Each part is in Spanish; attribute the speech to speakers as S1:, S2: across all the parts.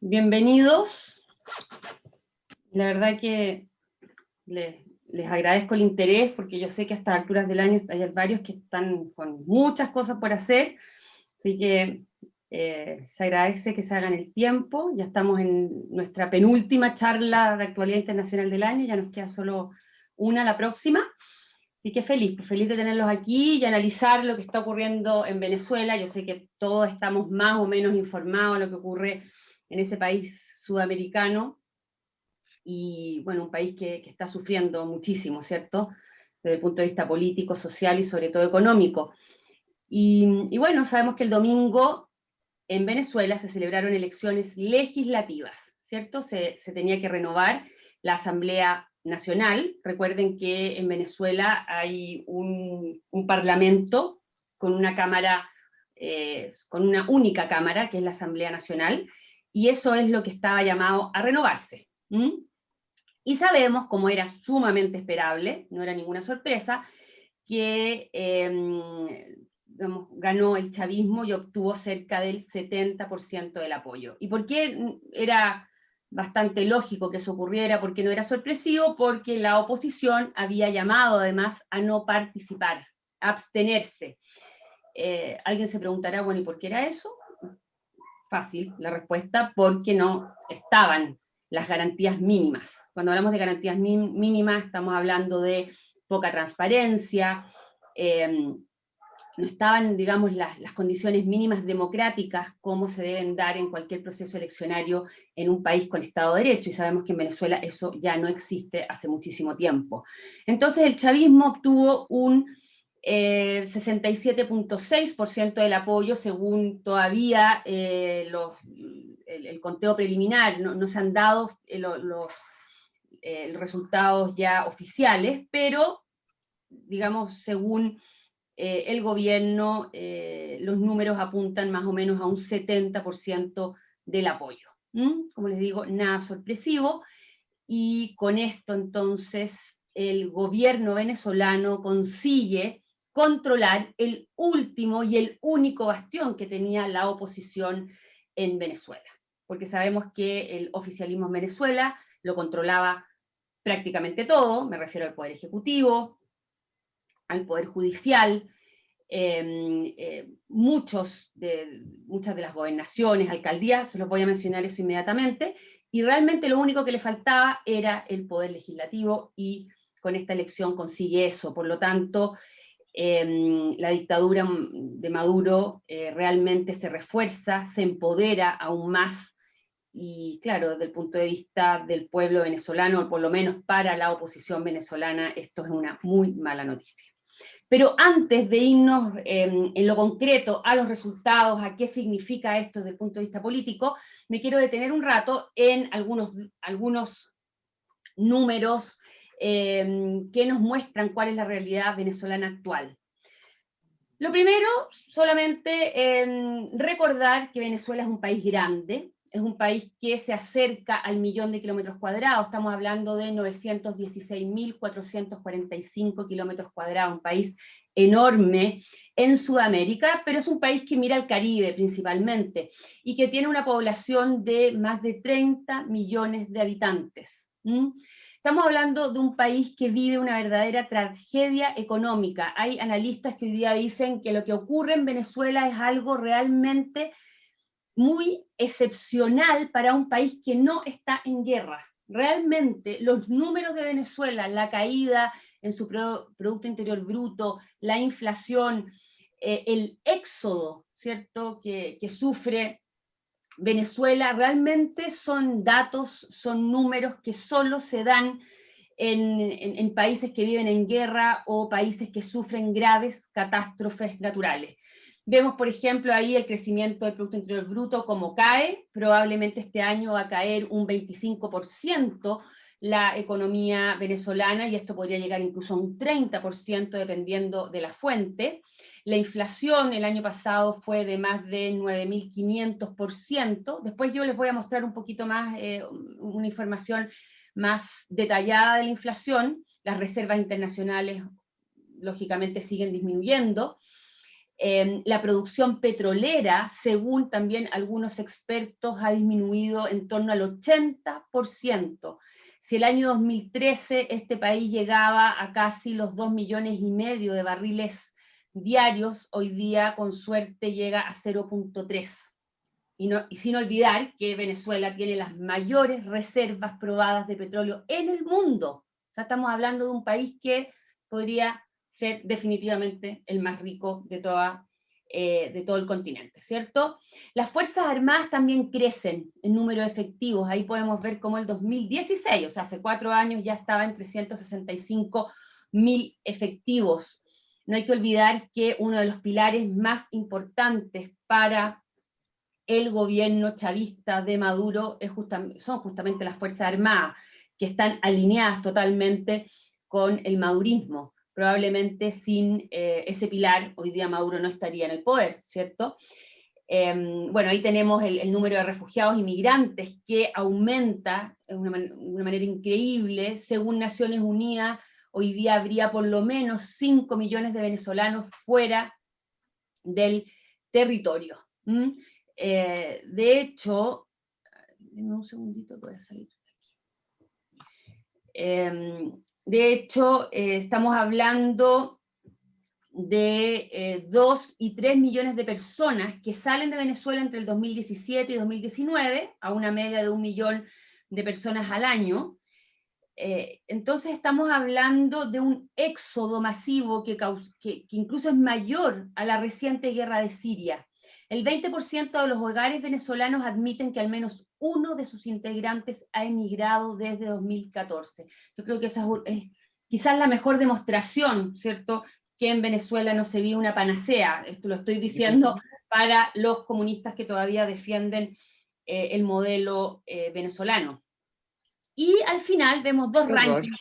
S1: Bienvenidos. La verdad que les agradezco el interés porque yo sé que a estas alturas del año hay varios que están con muchas cosas por hacer, así que se agradece que se hagan el tiempo. Ya estamos en nuestra penúltima charla de actualidad internacional del año, ya nos queda solo una, la próxima. Así que feliz de tenerlos aquí y analizar lo que está ocurriendo en Venezuela. Yo sé que todos estamos más o menos informados de lo que ocurre en ese país sudamericano, y bueno, un país que está sufriendo muchísimo, ¿cierto? Desde el punto de vista político, social y sobre todo económico. Y bueno, sabemos que el domingo en Venezuela se celebraron elecciones legislativas, ¿cierto? Se tenía que renovar la Asamblea Nacional. Recuerden que en Venezuela hay un parlamento con una cámara, con una única cámara, que es la Asamblea Nacional, y eso es lo que estaba llamado a renovarse. Y sabemos, como era sumamente esperable, no era ninguna sorpresa, que digamos, ganó el chavismo y obtuvo cerca del 70% del apoyo. ¿Y por qué era bastante lógico que eso ocurriera? Porque no era sorpresivo, porque la oposición había llamado además a no participar, a abstenerse. Alguien se preguntará, bueno, ¿y por qué era eso? Fácil la respuesta: porque no estaban las garantías mínimas. Cuando hablamos de garantías mínimas estamos hablando de poca transparencia, no estaban, digamos, las condiciones mínimas democráticas como se deben dar en cualquier proceso eleccionario en un país con Estado de Derecho, y sabemos que en Venezuela eso ya no existe hace muchísimo tiempo. Entonces el chavismo obtuvo un 67.6% del apoyo, según todavía el conteo preliminar. No se han dado los resultados ya oficiales, pero digamos, según el gobierno, los números apuntan más o menos a un 70% del apoyo. Como les digo, nada sorpresivo, y con esto entonces el gobierno venezolano consigue controlar el último y el único bastión que tenía la oposición en Venezuela, porque sabemos que el oficialismo en Venezuela lo controlaba prácticamente todo. Me refiero al Poder Ejecutivo, al Poder Judicial, muchas de las gobernaciones, alcaldías, se los voy a mencionar eso inmediatamente, y realmente lo único que le faltaba era el poder legislativo, y con esta elección consigue eso. Por lo tanto, la dictadura de Maduro realmente se refuerza, se empodera aún más, y claro, desde el punto de vista del pueblo venezolano, o por lo menos para la oposición venezolana, esto es una muy mala noticia. Pero antes de irnos en lo concreto a los resultados, a qué significa esto desde el punto de vista político, me quiero detener un rato en algunos números que nos muestran cuál es la realidad venezolana actual. Lo primero, solamente recordar que Venezuela es un país grande, es un país que se acerca al 1.000.000 de kilómetros cuadrados. Estamos hablando de 916.445 kilómetros cuadrados, un país enorme en Sudamérica, pero es un país que mira al Caribe principalmente, y que tiene una población de más de 30 millones de habitantes. Estamos hablando de un país que vive una verdadera tragedia económica. Hay analistas que hoy día dicen que lo que ocurre en Venezuela es algo realmente muy excepcional para un país que no está en guerra. Realmente los números de Venezuela, la caída en su Producto Interior Bruto, la inflación, el éxodo, ¿cierto?, que sufre Venezuela, realmente son datos, son números que solo se dan en países que viven en guerra o países que sufren graves catástrofes naturales. Vemos, por ejemplo, ahí el crecimiento del Producto Interior Bruto, como cae. Probablemente este año va a caer un 25% la economía venezolana, y esto podría llegar incluso a un 30% dependiendo de la fuente. La inflación el año pasado fue de más de 9.500%. Después yo les voy a mostrar un poquito más, una información más detallada de la inflación. Las reservas internacionales lógicamente siguen disminuyendo. La producción petrolera, según también algunos expertos, ha disminuido en torno al 80%. Si el año 2013 este país llegaba a casi los 2,5 millones de barriles diarios, hoy día con suerte llega a 0,3. Y sin olvidar que Venezuela tiene las mayores reservas probadas de petróleo en el mundo. O sea, estamos hablando de un país que podría ser definitivamente el más rico de todo el continente, ¿cierto? Las Fuerzas Armadas también crecen en número de efectivos. Ahí podemos ver cómo el 2016, o sea, hace 4 años, ya estaba en 365.000 efectivos. No hay que olvidar que uno de los pilares más importantes para el gobierno chavista de Maduro son justamente las Fuerzas Armadas, que están alineadas totalmente con el madurismo. Probablemente sin ese pilar, hoy día Maduro no estaría en el poder, ¿cierto? Bueno, ahí tenemos el número de refugiados y migrantes que aumenta de una manera increíble. Según Naciones Unidas, hoy día habría por lo menos 5 millones de venezolanos fuera del territorio. De hecho, denme un segundito que voy a salir aquí. De hecho, estamos hablando de 2 y 3 millones de personas que salen de Venezuela entre el 2017 y 2019, a una media de 1 millón de personas al año. Entonces estamos hablando de un éxodo masivo que incluso es mayor a la reciente guerra de Siria. El 20% de los hogares venezolanos admiten que al menos uno de sus integrantes ha emigrado desde 2014. Yo creo que esa es quizás la mejor demostración, ¿cierto?, que en Venezuela no se vive una panacea. Esto lo estoy diciendo para los comunistas que todavía defienden el modelo venezolano. Y al final vemos dos rankings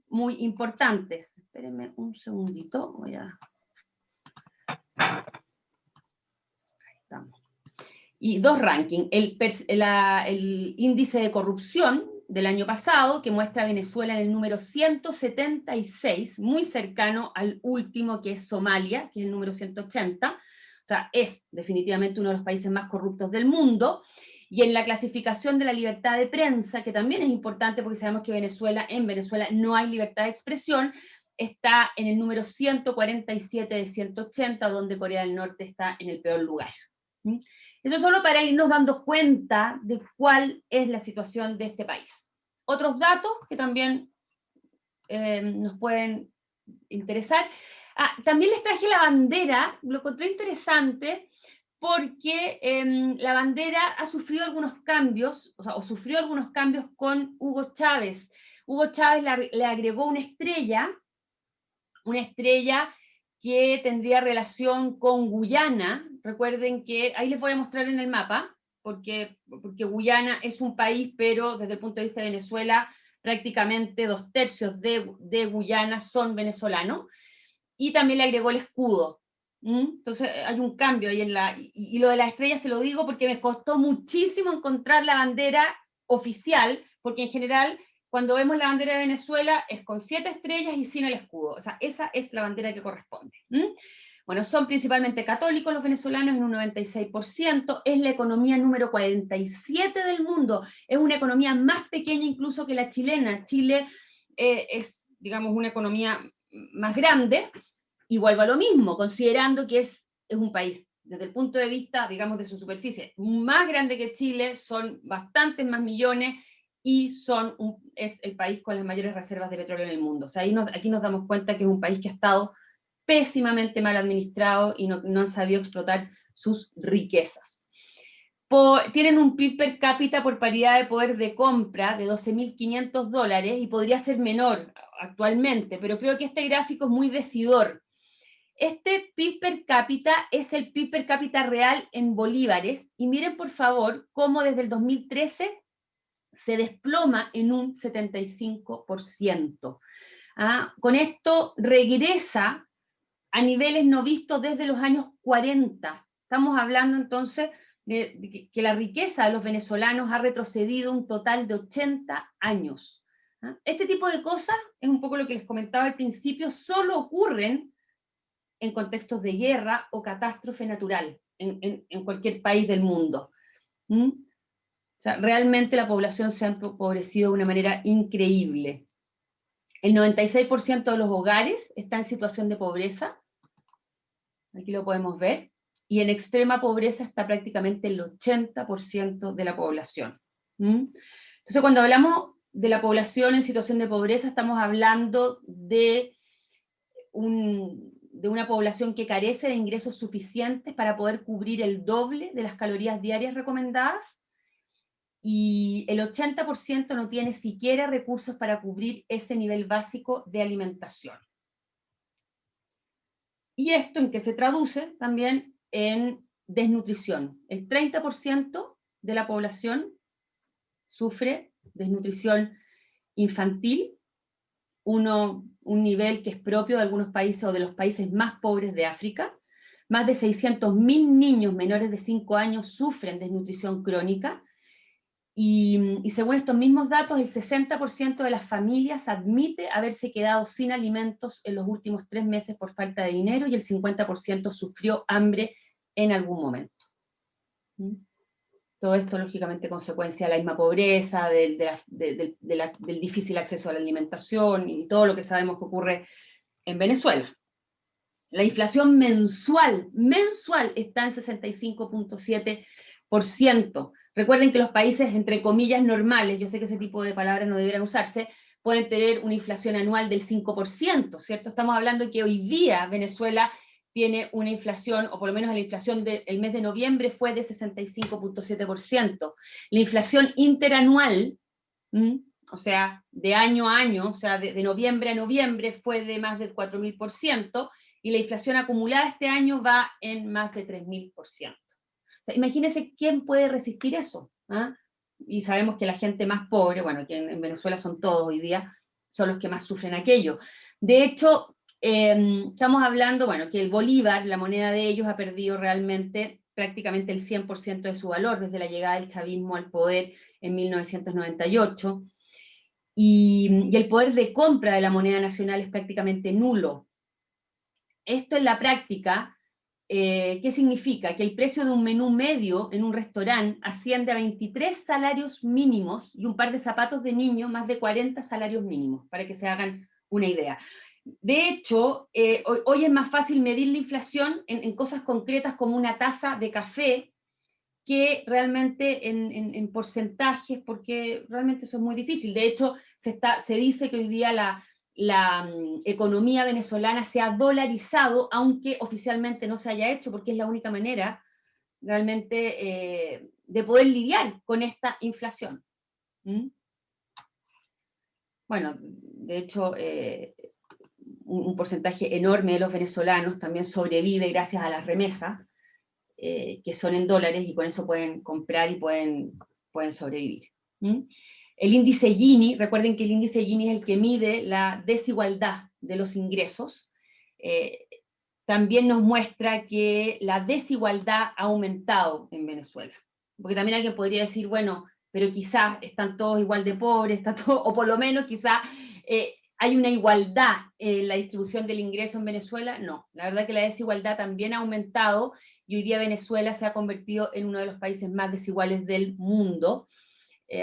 S1: muy importantes. Espérenme un segundito, voy a... Ahí estamos. Y dos rankings. El índice de corrupción del año pasado, que muestra a Venezuela en el número 176, muy cercano al último, que es Somalia, que es el número 180. O sea, es definitivamente uno de los países más corruptos del mundo. Y en la clasificación de la libertad de prensa, que también es importante porque sabemos que en Venezuela no hay libertad de expresión, está en el número 147 de 180, donde Corea del Norte está en el peor lugar. Eso solo para irnos dando cuenta de cuál es la situación de este país. Otros datos que también nos pueden interesar. También les traje la bandera, lo encontré interesante, porque la bandera ha sufrido algunos cambios, o sufrió algunos cambios con Hugo Chávez. Hugo Chávez le agregó una estrella que tendría relación con Guyana. Recuerden que, ahí les voy a mostrar en el mapa, porque Guyana es un país, pero desde el punto de vista de Venezuela, prácticamente 2/3 de Guyana son venezolanos, y también le agregó el escudo. Entonces hay un cambio ahí y lo de la estrella se lo digo porque me costó muchísimo encontrar la bandera oficial, porque en general cuando vemos la bandera de Venezuela es con 7 estrellas y sin el escudo. O sea, esa es la bandera que corresponde. Bueno, son principalmente católicos los venezolanos en un 96%, es la economía número 47 del mundo, es una economía más pequeña incluso que la chilena. Chile es, digamos, una economía más grande, y vuelvo a lo mismo, considerando que es un país, desde el punto de vista, digamos, de su superficie, más grande que Chile, son bastantes más millones, y es el país con las mayores reservas de petróleo en el mundo. O sea, aquí nos damos cuenta que es un país que ha estado pésimamente mal administrado y no han sabido explotar sus riquezas. Tienen un PIB per cápita por paridad de poder de compra de $12.500 y podría ser menor actualmente, pero creo que este gráfico es muy decidor. Este PIB per cápita es el PIB per cápita real en bolívares, y miren por favor cómo desde el 2013 se desploma en un 75%. Con esto regresa a niveles no vistos desde los años 40. Estamos hablando entonces de que la riqueza de los venezolanos ha retrocedido un total de 80 años. Este tipo de cosas, es un poco lo que les comentaba al principio, solo ocurren en contextos de guerra o catástrofe natural en cualquier país del mundo. ¿Mm? O sea, realmente la población se ha empobrecido de una manera increíble. El 96% de los hogares está en situación de pobreza, aquí lo podemos ver, y en extrema pobreza está prácticamente el 80% de la población. ¿Mm? Entonces, cuando hablamos de la población en situación de pobreza, estamos hablando de una población que carece de ingresos suficientes para poder cubrir el doble de las calorías diarias recomendadas, y el 80% no tiene siquiera recursos para cubrir ese nivel básico de alimentación. ¿Y esto en qué se traduce? También en desnutrición. El 30% de la población sufre desnutrición infantil, un nivel que es propio de algunos países o de los países más pobres de África. Más de 600.000 niños menores de 5 años sufren desnutrición crónica, y según estos mismos datos, el 60% de las familias admite haberse quedado sin alimentos en los últimos 3 meses por falta de dinero, y el 50% sufrió hambre en algún momento. Todo esto, lógicamente, consecuencia de la misma pobreza, del difícil acceso a la alimentación y todo lo que sabemos que ocurre en Venezuela. La inflación mensual está en 65.7%. Recuerden que los países, entre comillas, normales, yo sé que ese tipo de palabras no deberían usarse, pueden tener una inflación anual del 5%, ¿cierto? Estamos hablando de que hoy día Venezuela tiene una inflación, o por lo menos la inflación del mes de noviembre fue de 65.7%. La inflación interanual, o sea, de año a año, o sea, de noviembre a noviembre, fue de más del 4.000%, y la inflación acumulada este año va en más de 3.000%. O sea, imagínense quién puede resistir eso. ¿Ah? Y sabemos que la gente más pobre, bueno, que en Venezuela son todos hoy día, son los que más sufren aquello. De hecho, estamos hablando, bueno, que el bolívar, la moneda de ellos, ha perdido realmente prácticamente el 100% de su valor desde la llegada del chavismo al poder en 1998, y el poder de compra de la moneda nacional es prácticamente nulo. Esto en la práctica, ¿qué significa? Que el precio de un menú medio en un restaurante asciende a 23 salarios mínimos, y un par de zapatos de niño más de 40 salarios mínimos, para que se hagan una idea. De hecho, hoy es más fácil medir la inflación en cosas concretas como una taza de café, que realmente en porcentajes, porque realmente eso es muy difícil. De hecho, se dice que hoy día la economía venezolana se ha dolarizado, aunque oficialmente no se haya hecho, porque es la única manera realmente de poder lidiar con esta inflación. Bueno, de hecho, un porcentaje enorme de los venezolanos también sobrevive gracias a las remesas, que son en dólares, y con eso pueden comprar y pueden sobrevivir. El índice Gini, recuerden que el índice Gini es el que mide la desigualdad de los ingresos, también nos muestra que la desigualdad ha aumentado en Venezuela. Porque también alguien podría decir, bueno, pero quizás están todos igual de pobres, o por lo menos quizás hay una igualdad en la distribución del ingreso en Venezuela. No, la verdad que la desigualdad también ha aumentado, y hoy día Venezuela se ha convertido en uno de los países más desiguales del mundo.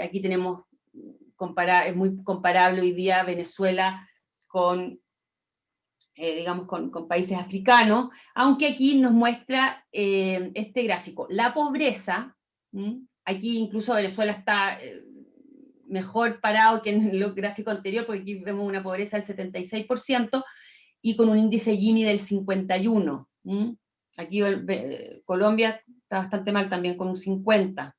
S1: Aquí tenemos, es muy comparable hoy día Venezuela con, digamos, con países africanos, aunque aquí nos muestra este gráfico. La pobreza, aquí incluso Venezuela está mejor parado que en el gráfico anterior, porque aquí vemos una pobreza del 76%, y con un índice Gini del 51%. Aquí Colombia está bastante mal también, con un 50%.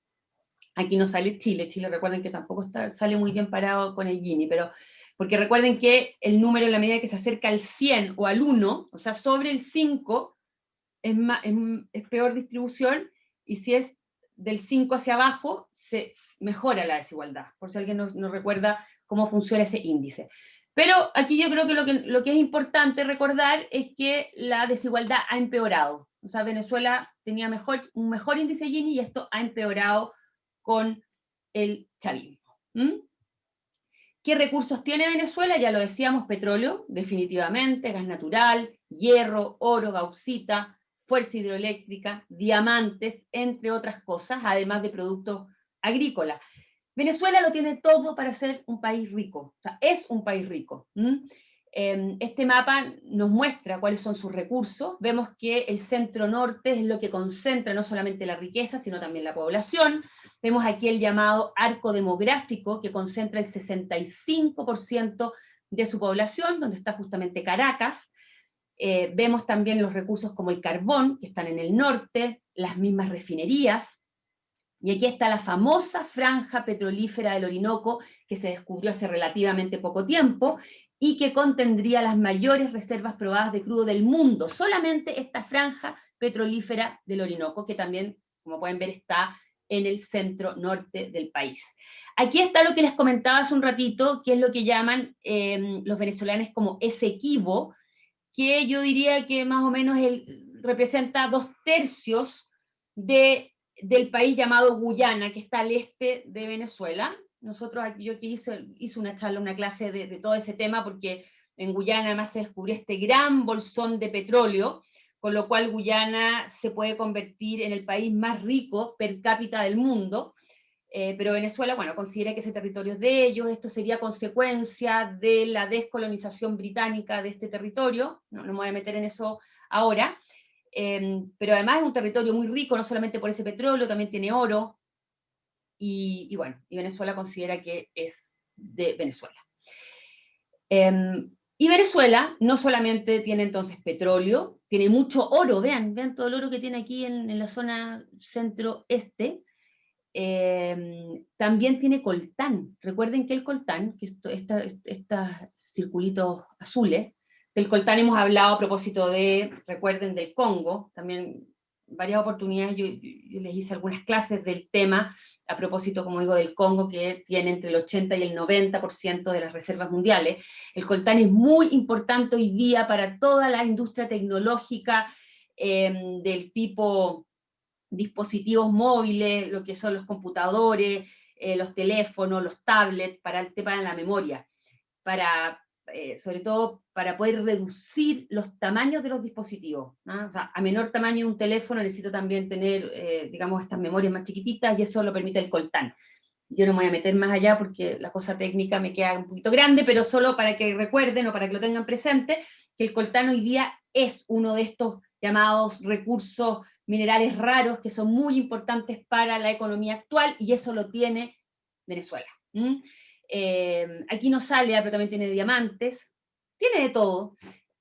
S1: Aquí no sale Chile. Chile, recuerden que tampoco sale muy bien parado con el Gini, pero porque recuerden que el número, en la medida que se acerca al 100 o al 1, o sea, sobre el 5, es peor distribución, y si es del 5 hacia abajo, se mejora la desigualdad, por si alguien no recuerda cómo funciona ese índice. Pero aquí yo creo que lo que es importante recordar es que la desigualdad ha empeorado. O sea, Venezuela tenía un mejor índice Gini, y esto ha empeorado con el chavismo. ¿Qué recursos tiene Venezuela? Ya lo decíamos, petróleo, definitivamente, gas natural, hierro, oro, bauxita, fuerza hidroeléctrica, diamantes, entre otras cosas, además de productos agrícolas. Venezuela lo tiene todo para ser un país rico, o sea, es un país rico. Este mapa nos muestra cuáles son sus recursos. Vemos que el centro norte es lo que concentra no solamente la riqueza, sino también la población. Vemos aquí el llamado arco demográfico, que concentra el 65% de su población, donde está justamente Caracas. Vemos también los recursos como el carbón, que están en el norte, las mismas refinerías. Y aquí está la famosa franja petrolífera del Orinoco, que se descubrió hace relativamente poco tiempo, y que contendría las mayores reservas probadas de crudo del mundo. Solamente esta franja petrolífera del Orinoco, que también, como pueden ver, está en el centro norte del país. Aquí está lo que les comentaba hace un ratito, que es lo que llaman los venezolanos como Esequibo, que yo diría que más o menos representa 2/3 del país llamado Guyana, que está al este de Venezuela. Yo aquí hice una charla, una clase de todo ese tema, porque en Guyana además se descubrió este gran bolsón de petróleo, con lo cual Guyana se puede convertir en el país más rico per cápita del mundo. Pero Venezuela, bueno, considera que ese territorio es de ellos. Esto sería consecuencia de la descolonización británica de este territorio. No me voy a meter en eso ahora. Pero además es un territorio muy rico, no solamente por ese petróleo, también tiene oro. Y bueno, y Venezuela considera que es de Venezuela. Y Venezuela no solamente tiene entonces petróleo, tiene mucho oro. Vean todo el oro que tiene aquí en la zona centro-este. También tiene coltán. Recuerden que el coltán, que estos circulitos azules, del coltán hemos hablado a propósito recuerden, del Congo, también varias oportunidades yo les hice algunas clases del tema, a propósito, como digo, del Congo, que tiene entre el 80 y el 90% de las reservas mundiales. El coltán es muy importante hoy día para toda la industria tecnológica del tipo dispositivos móviles, lo que son los computadores, los teléfonos, los tablets, para el tema de la memoria, sobre todo para poder reducir los tamaños de los dispositivos, ¿no? O sea, a menor tamaño de un teléfono necesito también tener, digamos, estas memorias más chiquititas, y eso lo permite el coltán. Yo no me voy a meter más allá porque la cosa técnica me queda un poquito grande, pero solo para que recuerden o para que lo tengan presente, que el coltán hoy día es uno de estos llamados recursos minerales raros que son muy importantes para la economía actual, y eso lo tiene Venezuela. Aquí no sale, pero también tiene diamantes, tiene de todo.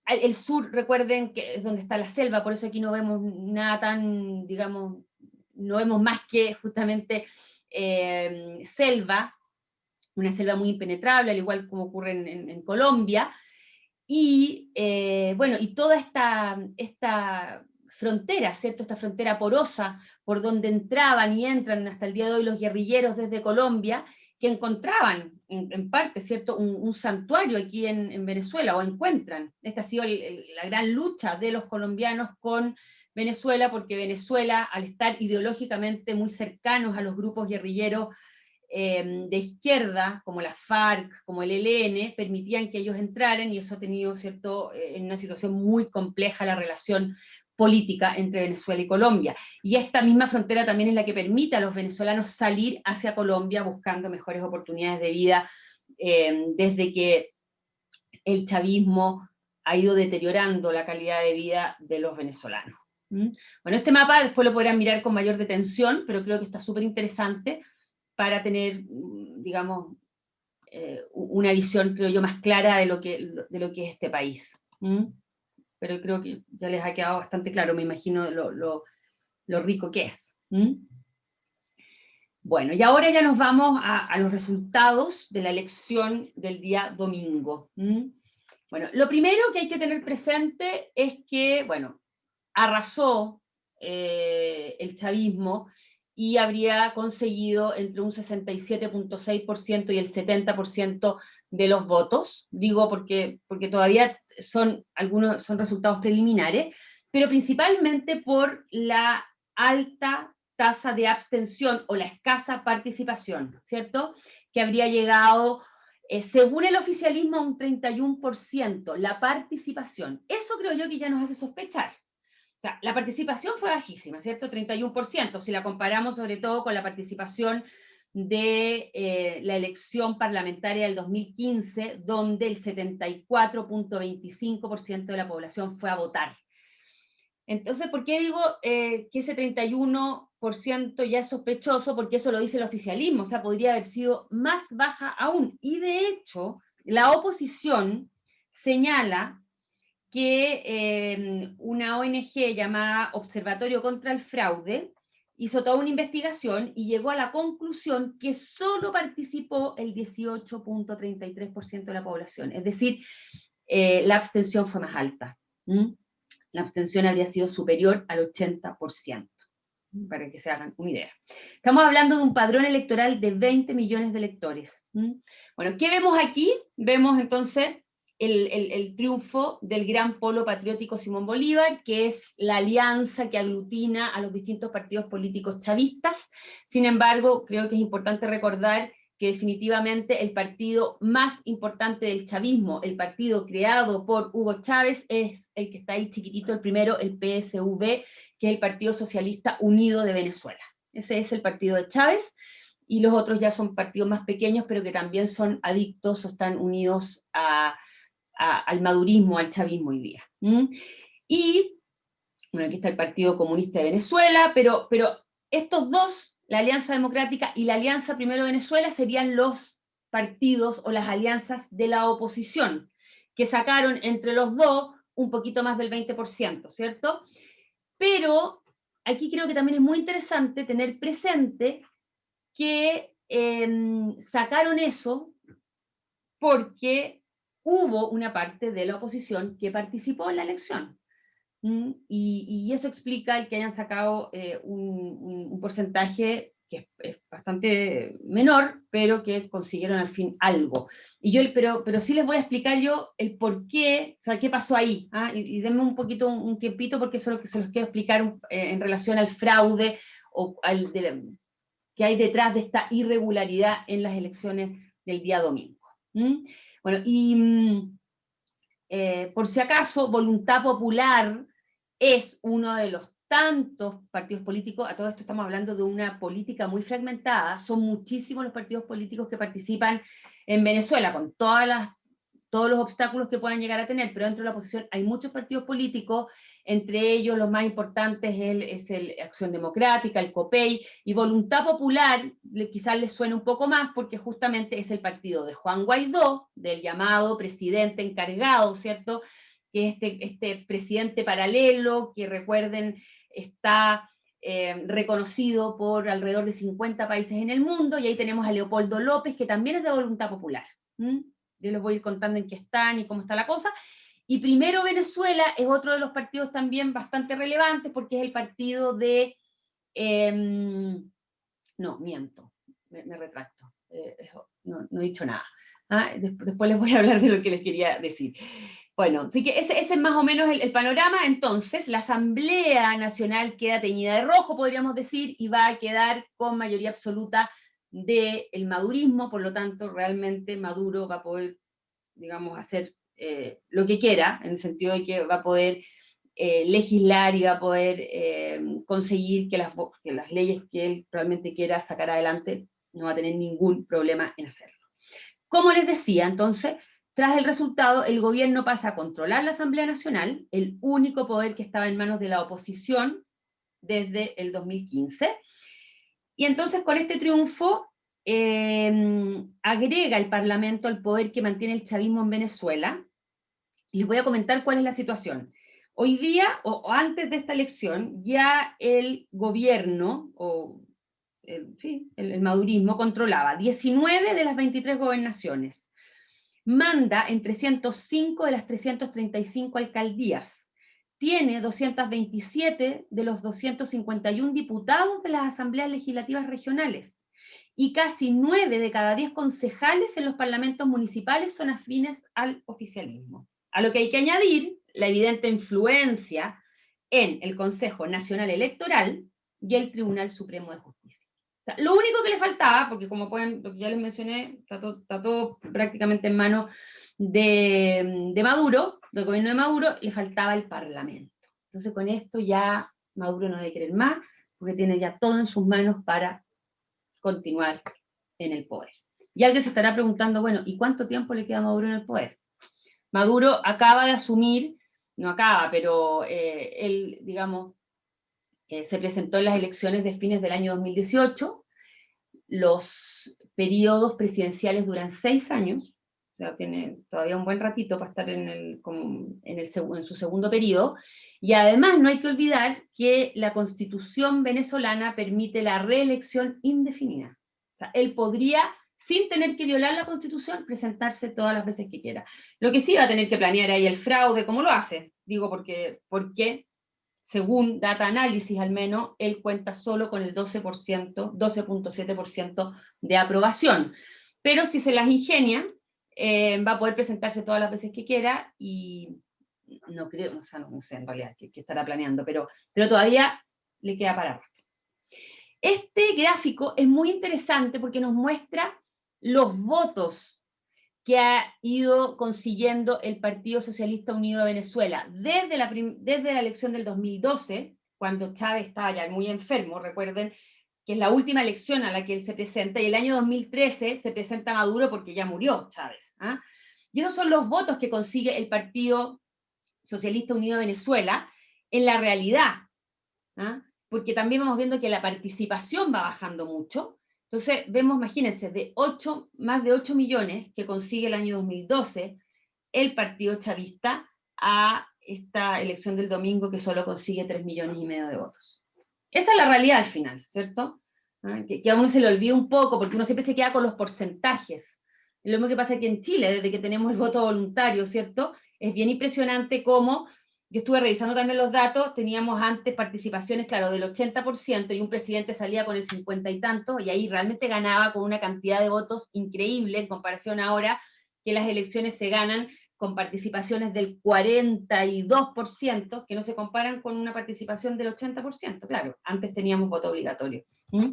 S1: El sur, recuerden que es donde está la selva, por eso aquí no vemos nada tan, digamos, no vemos más que justamente selva, una selva muy impenetrable, al igual como ocurre en Colombia. Y bueno, y toda esta frontera, ¿cierto? Esta frontera porosa por donde entraban y entran hasta el día de hoy los guerrilleros desde Colombia, que encontraban en parte, ¿cierto?, un santuario aquí en Venezuela, o encuentran. Esta ha sido la gran lucha de los colombianos con Venezuela, porque Venezuela, al estar ideológicamente muy cercanos a los grupos guerrilleros de izquierda, como la FARC, como el ELN, permitían que ellos entraran, y eso ha tenido, ¿cierto?, en una situación muy compleja la relación política entre Venezuela y Colombia. Y esta misma frontera también es la que permite a los venezolanos salir hacia Colombia buscando mejores oportunidades de vida, desde que el chavismo ha ido deteriorando la calidad de vida de los venezolanos. Bueno, este mapa después lo podrán mirar con mayor detención, pero creo que está súper interesante para tener, digamos, una visión, creo yo, más clara de lo que es este país. Pero creo que ya les ha quedado bastante claro, me imagino, lo rico que es. Bueno, y ahora ya nos vamos a los resultados de la elección del día domingo. Bueno, lo primero que hay que tener presente es que, bueno, arrasó el chavismo y habría conseguido entre un 67,6% y el 70% de los votos. Digo porque todavía algunos son resultados preliminares, pero principalmente por la alta tasa de abstención o la escasa participación, ¿cierto?, que habría llegado Según el oficialismo, un 31%, la participación. Eso creo yo que ya nos hace sospechar. O sea, la participación fue bajísima, ¿cierto? 31%, si la comparamos sobre todo con la participación de la elección parlamentaria del 2015, donde el 74,25% de la población fue a votar. Entonces, ¿por qué digo que ese 31% ya es sospechoso? Porque eso lo dice el oficialismo, o sea, podría haber sido más baja aún. Y de hecho, la oposición señala que una ONG llamada Observatorio contra el Fraude hizo toda una investigación y llegó a la conclusión que solo participó el 18,33% de la población. Es decir, la abstención fue más alta. La abstención habría sido superior al 80%, para que se hagan una idea. Estamos hablando de un padrón electoral de 20 millones de electores. Bueno, ¿qué vemos aquí? Vemos entonces el triunfo del gran polo patriótico Simón Bolívar, que es la alianza que aglutina a los distintos partidos políticos chavistas. Sin embargo, creo que es importante recordar que definitivamente el partido más importante del chavismo, el partido creado por Hugo Chávez, es el que está ahí chiquitito, el primero, el PSV, que es el Partido Socialista Unido de Venezuela. Ese es el partido de Chávez, y los otros ya son partidos más pequeños, pero que también son adictos o están unidos al madurismo, al chavismo hoy día. Y, bueno, aquí está el Partido Comunista de Venezuela, pero estos dos, la Alianza Democrática y la Alianza Primero Venezuela, serían los partidos o las alianzas de la oposición, que sacaron entre los dos un poquito más del 20%, ¿cierto? Pero aquí creo que también es muy interesante tener presente que sacaron eso porque hubo una parte de la oposición que participó en la elección. Y eso explica el que hayan sacado un porcentaje que es bastante menor, pero que consiguieron al fin algo. Pero sí les voy a explicar yo el por qué, o sea, qué pasó ahí. Y denme un poquito, un tiempito, porque eso es lo que se los quiero explicar en relación al fraude o que hay detrás de esta irregularidad en las elecciones del día domingo. Bueno, y por si acaso, Voluntad Popular es uno de los tantos partidos políticos. A todo esto estamos hablando de una política muy fragmentada, son muchísimos los partidos políticos que participan en Venezuela, con todos los obstáculos que puedan llegar a tener, pero dentro de la oposición hay muchos partidos políticos, entre ellos los más importantes es el Acción Democrática, el COPEI, y Voluntad Popular quizás les suene un poco más porque justamente es el partido de Juan Guaidó, del llamado presidente encargado, ¿cierto?, que es este presidente paralelo, que recuerden, está reconocido por alrededor de 50 países en el mundo, y ahí tenemos a Leopoldo López, que también es de Voluntad Popular. Yo les voy a ir contando en qué están y cómo está la cosa. Y Primero Venezuela es otro de los partidos también bastante relevantes, porque es el partido de... no, miento, me retracto. No he dicho nada. Después les voy a hablar de lo que les quería decir. Bueno, así que ese es más o menos el panorama. Entonces, la Asamblea Nacional queda teñida de rojo, podríamos decir, y va a quedar con mayoría absoluta del madurismo. Por lo tanto, realmente Maduro va a poder, digamos, hacer lo que quiera, en el sentido de que va a poder legislar y va a poder conseguir que las leyes que él realmente quiera sacar adelante, no va a tener ningún problema en hacerlo. Como les decía, entonces, tras el resultado, el gobierno pasa a controlar la Asamblea Nacional, el único poder que estaba en manos de la oposición desde el 2015, y entonces con este triunfo agrega el Parlamento al poder que mantiene el chavismo en Venezuela. Les voy a comentar cuál es la situación. Hoy día, o antes de esta elección, ya el gobierno, el madurismo, controlaba 19 de las 23 gobernaciones, manda en 305 de las 335 alcaldías, tiene 227 de los 251 diputados de las asambleas legislativas regionales, y casi 9 de cada 10 concejales en los parlamentos municipales son afines al oficialismo. A lo que hay que añadir la evidente influencia en el Consejo Nacional Electoral y el Tribunal Supremo de Justicia. O sea, lo único que le faltaba, porque como pueden, ya les mencioné, está todo prácticamente en manos de Maduro, del gobierno de Maduro, le faltaba el Parlamento. Entonces con esto ya Maduro no debe querer más, porque tiene ya todo en sus manos para continuar en el poder. Y alguien se estará preguntando, bueno, ¿y cuánto tiempo le queda a Maduro en el poder? Maduro acaba de asumir, no acaba, pero él, digamos, se presentó en las elecciones de fines del año 2018, los periodos presidenciales duran 6 años, o sea, tiene todavía un buen ratito para estar en su segundo periodo, y además no hay que olvidar que la Constitución venezolana permite la reelección indefinida. O sea, él podría, sin tener que violar la Constitución, presentarse todas las veces que quiera. Lo que sí va a tener que planear ahí el fraude, ¿cómo lo hace? Digo, porque según Data Analysis al menos, él cuenta solo con el 12%, 12.7% de aprobación. Pero si se las ingenia, va a poder presentarse todas las veces que quiera y no creo, o sea, no sé en realidad qué estará planeando, pero todavía le queda para rato. Este gráfico es muy interesante porque nos muestra los votos que ha ido consiguiendo el Partido Socialista Unido de Venezuela desde la elección del 2012, cuando Chávez estaba ya muy enfermo, recuerden que es la última elección a la que él se presenta, y el año 2013 se presenta Maduro porque ya murió Chávez. ¿Ah? Y esos son los votos que consigue el Partido Socialista Unido de Venezuela en la realidad. ¿Ah? Porque también vamos viendo que la participación va bajando mucho. Entonces, vemos, imagínense, más de 8 millones que consigue el año 2012 el partido chavista a esta elección del domingo que solo consigue 3,5 millones de votos. Esa es la realidad al final, ¿cierto? ¿Ah? Que a uno se le olvida un poco porque uno siempre se queda con los porcentajes. Lo mismo que pasa aquí en Chile, desde que tenemos el voto voluntario, ¿cierto? Es bien impresionante cómo yo estuve revisando también los datos, teníamos antes participaciones, claro, del 80% y un presidente salía con el 50 y tanto, y ahí realmente ganaba con una cantidad de votos increíble en comparación ahora que las elecciones se ganan con participaciones del 42%, que no se comparan con una participación del 80%, claro, antes teníamos voto obligatorio. ¿Mm?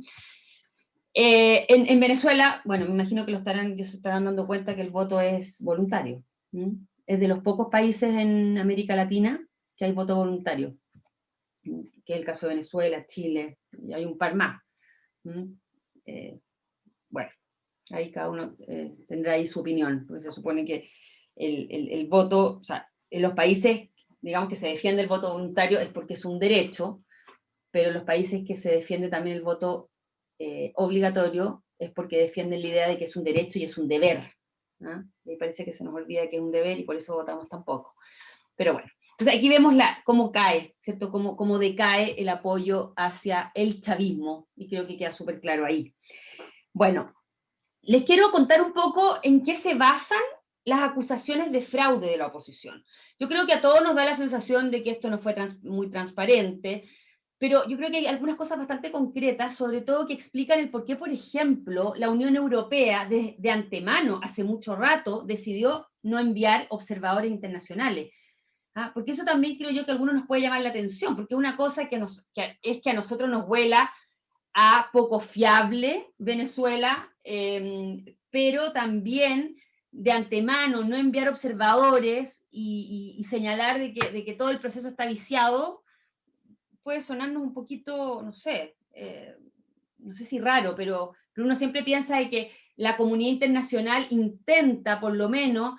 S1: En Venezuela, bueno, me imagino que se estarán dando cuenta que el voto es voluntario. ¿Mm? Es de los pocos países en América Latina que hay voto voluntario, que es el caso de Venezuela, Chile, y hay un par más. Bueno, ahí cada uno tendrá ahí su opinión, porque se supone que el voto, o sea, en los países, digamos que se defiende el voto voluntario es porque es un derecho, pero en los países que se defiende también el voto obligatorio es porque defienden la idea de que es un derecho y es un deber. ¿Ah? Y parece que se nos olvida que es un deber y por eso votamos tan poco. Pero bueno, entonces aquí vemos cómo cae, ¿cierto? Cómo decae el apoyo hacia el chavismo, y creo que queda súper claro ahí. Bueno, les quiero contar un poco en qué se basan las acusaciones de fraude de la oposición. Yo creo que a todos nos da la sensación de que esto no fue muy transparente, pero yo creo que hay algunas cosas bastante concretas, sobre todo que explican el por qué, por ejemplo, la Unión Europea de antemano, hace mucho rato, decidió no enviar observadores internacionales. ¿Ah? Porque eso también creo yo que a algunos nos puede llamar la atención, porque una cosa es que a nosotros nos vuela a poco fiable Venezuela, pero también de antemano no enviar observadores y señalar de que todo el proceso está viciado, puede sonarnos un poquito, no sé si raro, pero uno siempre piensa de que la comunidad internacional intenta por lo menos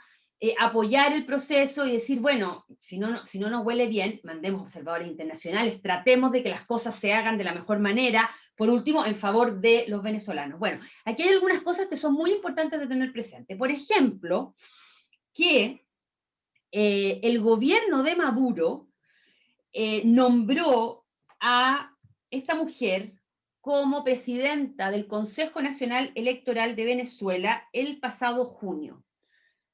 S1: apoyar el proceso y decir, bueno, si no nos huele bien, mandemos observadores internacionales, tratemos de que las cosas se hagan de la mejor manera, por último, en favor de los venezolanos. Bueno, aquí hay algunas cosas que son muy importantes de tener presente. Por ejemplo, que el gobierno de Maduro nombró a esta mujer como presidenta del Consejo Nacional Electoral de Venezuela el pasado junio.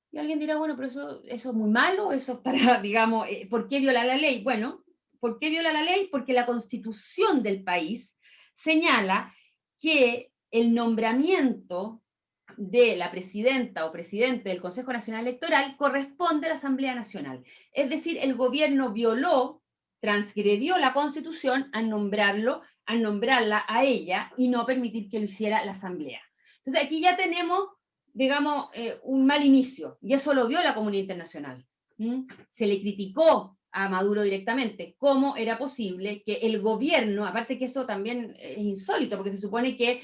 S1: Y alguien dirá, bueno, pero eso es muy malo, eso estará, digamos, ¿por qué viola la ley? Bueno, ¿por qué viola la ley? Porque la constitución del país señala que el nombramiento de la presidenta o presidente del Consejo Nacional Electoral corresponde a la Asamblea Nacional. Es decir, el gobierno violó transgredió la Constitución al nombrarla a ella y no permitir que lo hiciera la Asamblea. Entonces aquí ya tenemos, digamos, un mal inicio, y eso lo vio la comunidad internacional. Se le criticó a Maduro directamente cómo era posible que el gobierno, aparte que eso también es insólito, porque se supone que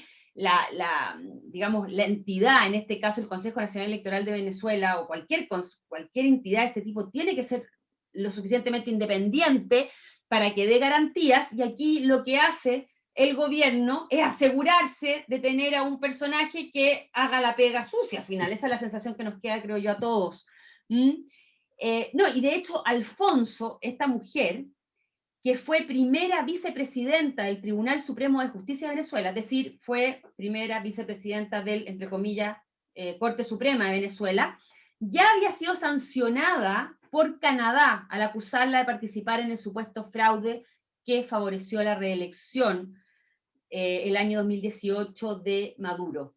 S1: digamos, la entidad, en este caso el Consejo Nacional Electoral de Venezuela, o cualquier entidad de este tipo, tiene que ser lo suficientemente independiente para que dé garantías, y aquí lo que hace el gobierno es asegurarse de tener a un personaje que haga la pega sucia al final. Esa es la sensación que nos queda, creo yo, a todos. No, y de hecho, Alfonso, esta mujer, que fue primera vicepresidenta del Tribunal Supremo de Justicia de Venezuela, es decir, fue primera vicepresidenta del, entre comillas, Corte Suprema de Venezuela, ya había sido sancionada por Canadá al acusarla de participar en el supuesto fraude que favoreció la reelección el año 2018 de Maduro.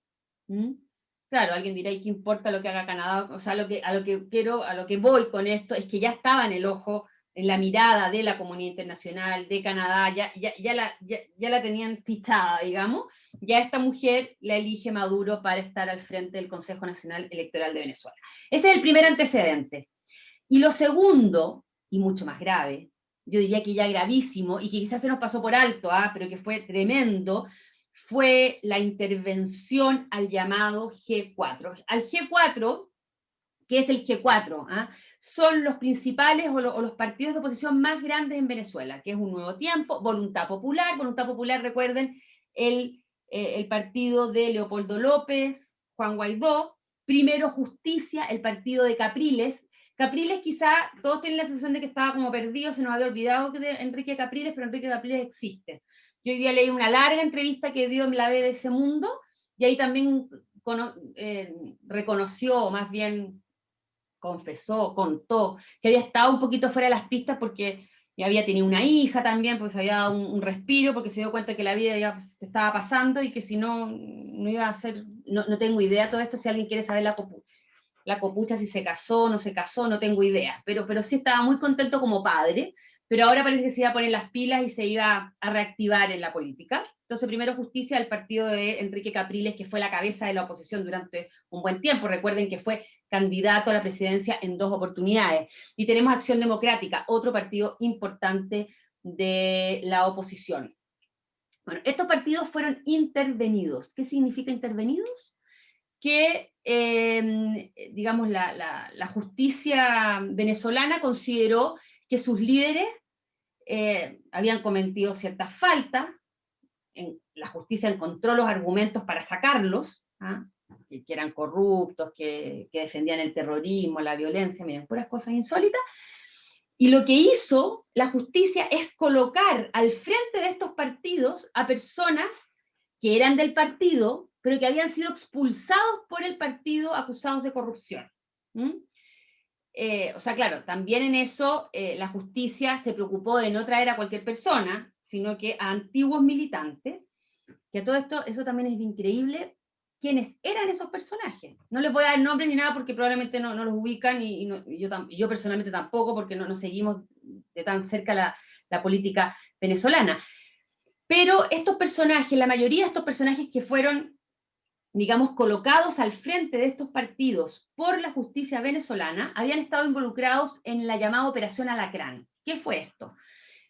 S1: Claro, alguien dirá, ¿y qué importa lo que haga Canadá? O sea, a lo que voy con esto es que ya estaba en el ojo, en la mirada de la comunidad internacional, de Canadá, ya la tenían fichada, digamos. Ya esta mujer la elige Maduro para estar al frente del Consejo Nacional Electoral de Venezuela. Ese es el primer antecedente. Y lo segundo, y mucho más grave, yo diría que ya gravísimo, y que quizás se nos pasó por alto, pero que fue tremendo, fue la intervención al llamado G4. Al G4, ¿qué es el G4? Son los principales o los partidos de oposición más grandes en Venezuela, que es Un Nuevo Tiempo, Voluntad Popular, recuerden, el partido de Leopoldo López, Juan Guaidó, Primero Justicia, el partido de Capriles. Capriles quizá todos tienen la sensación de que estaba como perdido, se nos había olvidado de Enrique Capriles, pero Enrique Capriles existe. Yo hoy día leí una larga entrevista que dio en la BBC Mundo, y ahí también reconoció, o más bien confesó, contó, que había estado un poquito fuera de las pistas porque ya había tenido una hija también, porque se había dado un respiro, porque se dio cuenta que la vida ya se estaba pasando y que si no, no iba a ser, no tengo idea de todo esto, si alguien quiere saber la copucha, si se casó, no se casó, no tengo idea, pero sí estaba muy contento como padre, pero ahora parece que se iba a poner las pilas y se iba a reactivar en la política. Entonces, Primero Justicia, el partido de Enrique Capriles, que fue la cabeza de la oposición durante un buen tiempo. Recuerden que fue candidato a la presidencia en 2 oportunidades. Y tenemos Acción Democrática, otro partido importante de la oposición. Bueno, estos partidos fueron intervenidos. ¿Qué significa intervenidos? Que, digamos, la justicia venezolana consideró que sus líderes habían cometido ciertas faltas. La justicia encontró los argumentos para sacarlos, que eran corruptos, que defendían el terrorismo, la violencia, miren, puras cosas insólitas. Y lo que hizo la justicia es colocar al frente de estos partidos a personas que eran del partido, pero que habían sido expulsados por el partido acusados de corrupción. O sea, claro, también en eso la justicia se preocupó de no traer a cualquier persona, sino que a antiguos militantes, que a todo esto, eso también es increíble, quiénes eran esos personajes. No les voy a dar nombres ni nada porque probablemente no los ubican y yo personalmente tampoco porque no seguimos de tan cerca la política venezolana. Pero estos personajes, la mayoría de estos personajes que fueron, digamos, colocados al frente de estos partidos por la justicia venezolana, habían estado involucrados en la llamada Operación Alacrán. ¿Qué fue esto?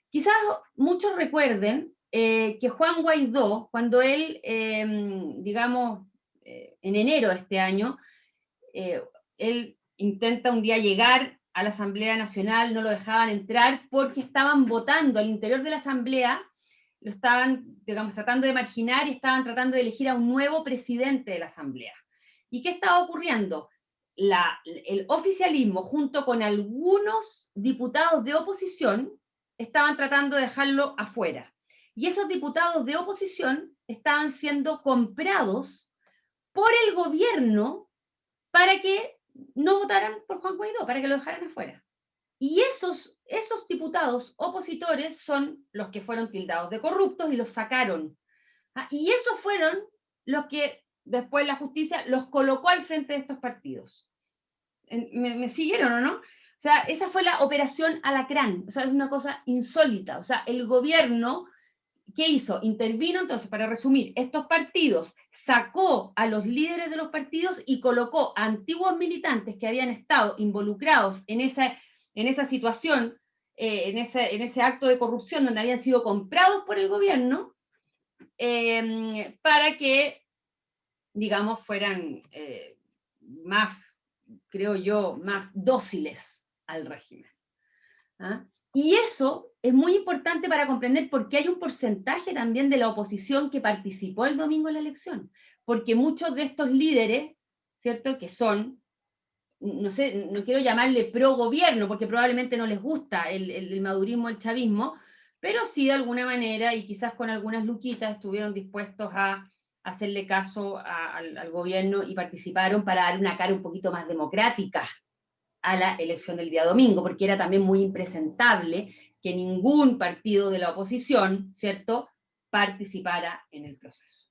S1: Quizás muchos recuerden que Juan Guaidó, cuando él, digamos, en enero de este año, él intenta un día llegar a la Asamblea Nacional, no lo dejaban entrar porque estaban votando al interior de la Asamblea, lo estaban, digamos, tratando de marginar y estaban tratando de elegir a un nuevo presidente de la Asamblea. ¿Y qué estaba ocurriendo? El oficialismo, junto con algunos diputados de oposición, estaban tratando de dejarlo afuera. Y esos diputados de oposición estaban siendo comprados por el gobierno para que no votaran por Juan Guaidó, para que lo dejaran afuera. Y esos diputados opositores son los que fueron tildados de corruptos y los sacaron. Y esos fueron los que después la justicia los colocó al frente de estos partidos. ¿Me siguieron o no? O sea, esa fue la operación Alacrán, o sea, es una cosa insólita. O sea, el gobierno, ¿qué hizo? Intervino entonces, para resumir, estos partidos, sacó a los líderes de los partidos y colocó a antiguos militantes que habían estado involucrados en esa situación, en ese acto de corrupción donde habían sido comprados por el gobierno, para que, digamos, fueran más, creo yo, más dóciles al régimen. ¿Ah? Y eso es muy importante para comprender por qué hay un porcentaje también de la oposición que participó el domingo en la elección. Porque muchos de estos líderes, ¿cierto?, que son, no sé, no quiero llamarle pro gobierno, porque probablemente no les gusta el madurismo, el chavismo, pero sí de alguna manera, y quizás con algunas luquitas, estuvieron dispuestos a hacerle caso al gobierno y participaron para dar una cara un poquito más democrática a la elección del día domingo, porque era también muy impresentable que ningún partido de la oposición, ¿cierto?, participara en el proceso.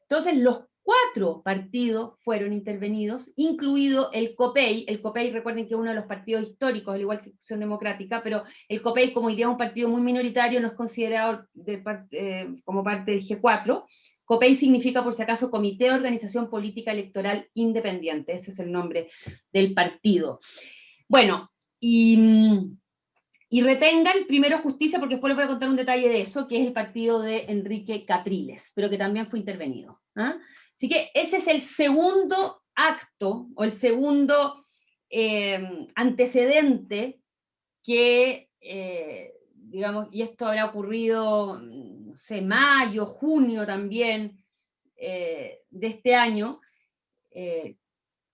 S1: Entonces, los 4 partidos fueron intervenidos, incluido el COPEI. El COPEI, recuerden que es uno de los partidos históricos, al igual que Acción Democrática, pero el COPEI, como hoy día es un partido muy minoritario, no es considerado como parte del G4. COPEI significa, por si acaso, Comité de Organización Política Electoral Independiente. Ese es el nombre del partido. Bueno, y retengan primero Justicia, porque después les voy a contar un detalle de eso, que es el partido de Enrique Capriles, pero que también fue intervenido. ¿Ah? Así que ese es el segundo acto, o el segundo antecedente que, digamos, y esto habrá ocurrido, no sé, mayo, junio también de este año,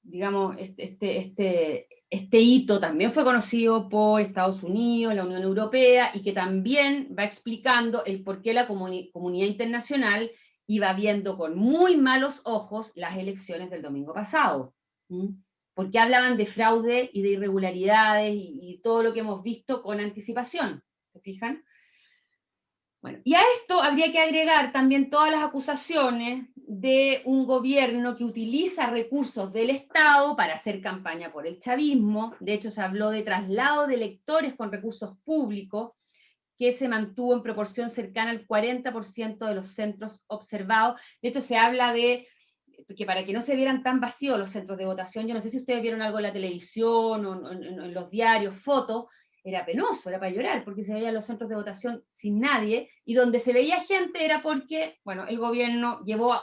S1: digamos, este hito también fue conocido por Estados Unidos, la Unión Europea, y que también va explicando el por qué la comunidad internacional iba viendo con muy malos ojos las elecciones del domingo pasado. Porque hablaban de fraude y de irregularidades y todo lo que hemos visto con anticipación. ¿Se fijan? Bueno, y a esto habría que agregar también todas las acusaciones de un gobierno que utiliza recursos del Estado para hacer campaña por el chavismo. De hecho, se habló de traslado de electores con recursos públicos, que se mantuvo en proporción cercana al 40% de los centros observados. De hecho, se habla de que para que no se vieran tan vacíos los centros de votación, yo no sé si ustedes vieron algo en la televisión o en los diarios, fotos, era penoso, era para llorar, porque se veían los centros de votación sin nadie, y donde se veía gente era porque, bueno, el gobierno llevó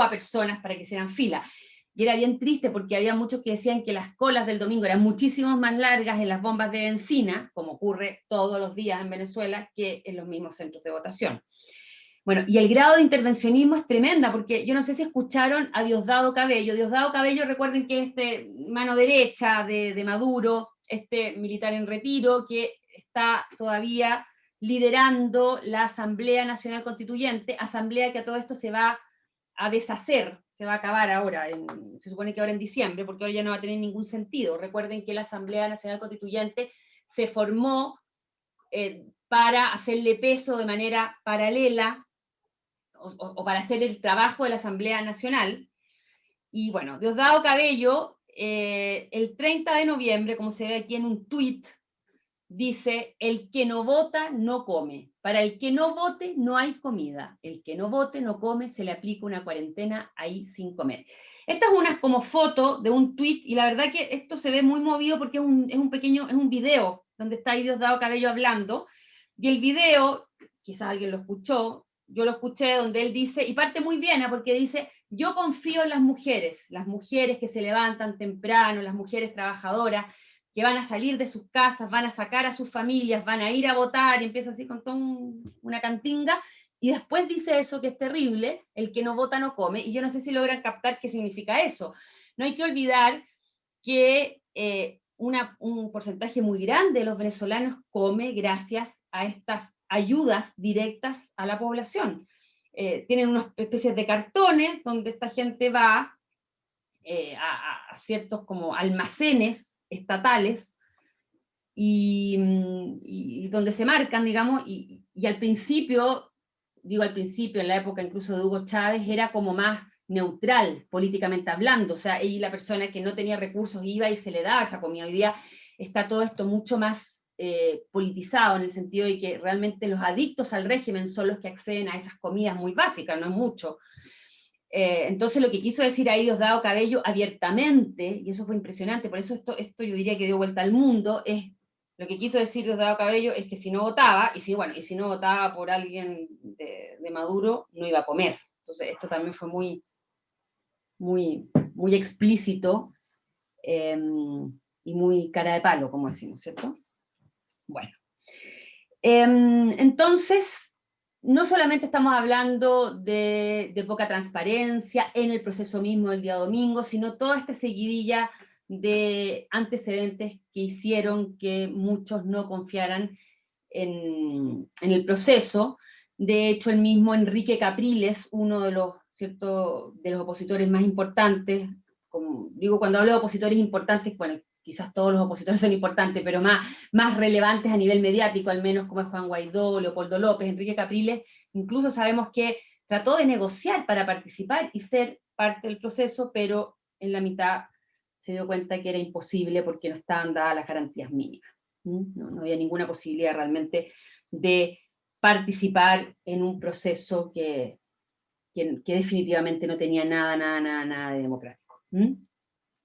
S1: a personas para que se hagan fila. Y era bien triste porque había muchos que decían que las colas del domingo eran muchísimo más largas en las bombas de benzina, como ocurre todos los días en Venezuela, que en los mismos centros de votación. Bueno, y el grado de intervencionismo es tremenda, porque yo no sé si escucharon a Diosdado Cabello. Diosdado Cabello, recuerden que es mano derecha de Maduro, este militar en retiro, que está todavía liderando la Asamblea Nacional Constituyente, asamblea que a todo esto se va a deshacer, se va a acabar ahora, se supone que ahora en diciembre, porque ahora ya no va a tener ningún sentido. Recuerden que la Asamblea Nacional Constituyente se formó para hacerle peso de manera paralela o para hacer el trabajo de la Asamblea Nacional. Y bueno, Diosdado Cabello, el 30 de noviembre, como se ve aquí en un tuit, dice: el que no vota no come. Para el que no vote no hay comida. El que no vote no come, se le aplica una cuarentena ahí sin comer. Esta es una como foto de un tuit, y la verdad que esto se ve muy movido porque es un video donde está ahí Diosdado Cabello hablando, y el video, quizás alguien lo escuchó, yo lo escuché, donde él dice, y parte muy bien, porque dice: yo confío en las mujeres que se levantan temprano, las mujeres trabajadoras, que van a salir de sus casas, van a sacar a sus familias, van a ir a votar, y empieza así con toda una cantinga, y después dice eso que es terrible: el que no vota no come, y yo no sé si logran captar qué significa eso. No hay que olvidar que un porcentaje muy grande de los venezolanos come gracias a estas ayudas directas a la población. Tienen unas especies de cartones donde esta gente va a ciertos como almacenes estatales y donde se marcan, digamos, y al principio, en la época incluso de Hugo Chávez, era como más neutral políticamente hablando, o sea, y la persona que no tenía recursos iba y se le daba esa comida. Hoy día está todo esto mucho más politizado, en el sentido de que realmente los adictos al régimen son los que acceden a esas comidas muy básicas, no es mucho. Entonces lo que quiso decir ahí Diosdado Cabello abiertamente, y eso fue impresionante, por eso esto yo diría que dio vuelta al mundo, es lo que quiso decir Diosdado Cabello es que si no votaba, y si no votaba por alguien de Maduro, no iba a comer. Entonces esto también fue muy explícito y muy cara de palo, como decimos, ¿cierto? Bueno. Entonces, no solamente estamos hablando de poca transparencia en el proceso mismo del día domingo, sino toda esta seguidilla de antecedentes que hicieron que muchos no confiaran en el proceso. De hecho, el mismo Enrique Capriles, uno de los, ¿cierto?, de los opositores más importantes, como digo, cuando hablo de opositores importantes, bueno, quizás todos los opositores son importantes, pero más relevantes a nivel mediático, al menos, como es Juan Guaidó, Leopoldo López, Enrique Capriles, incluso sabemos que trató de negociar para participar y ser parte del proceso, pero en la mitad se dio cuenta que era imposible porque no estaban dadas las garantías mínimas. No había ninguna posibilidad realmente de participar en un proceso que definitivamente no tenía nada de democrático.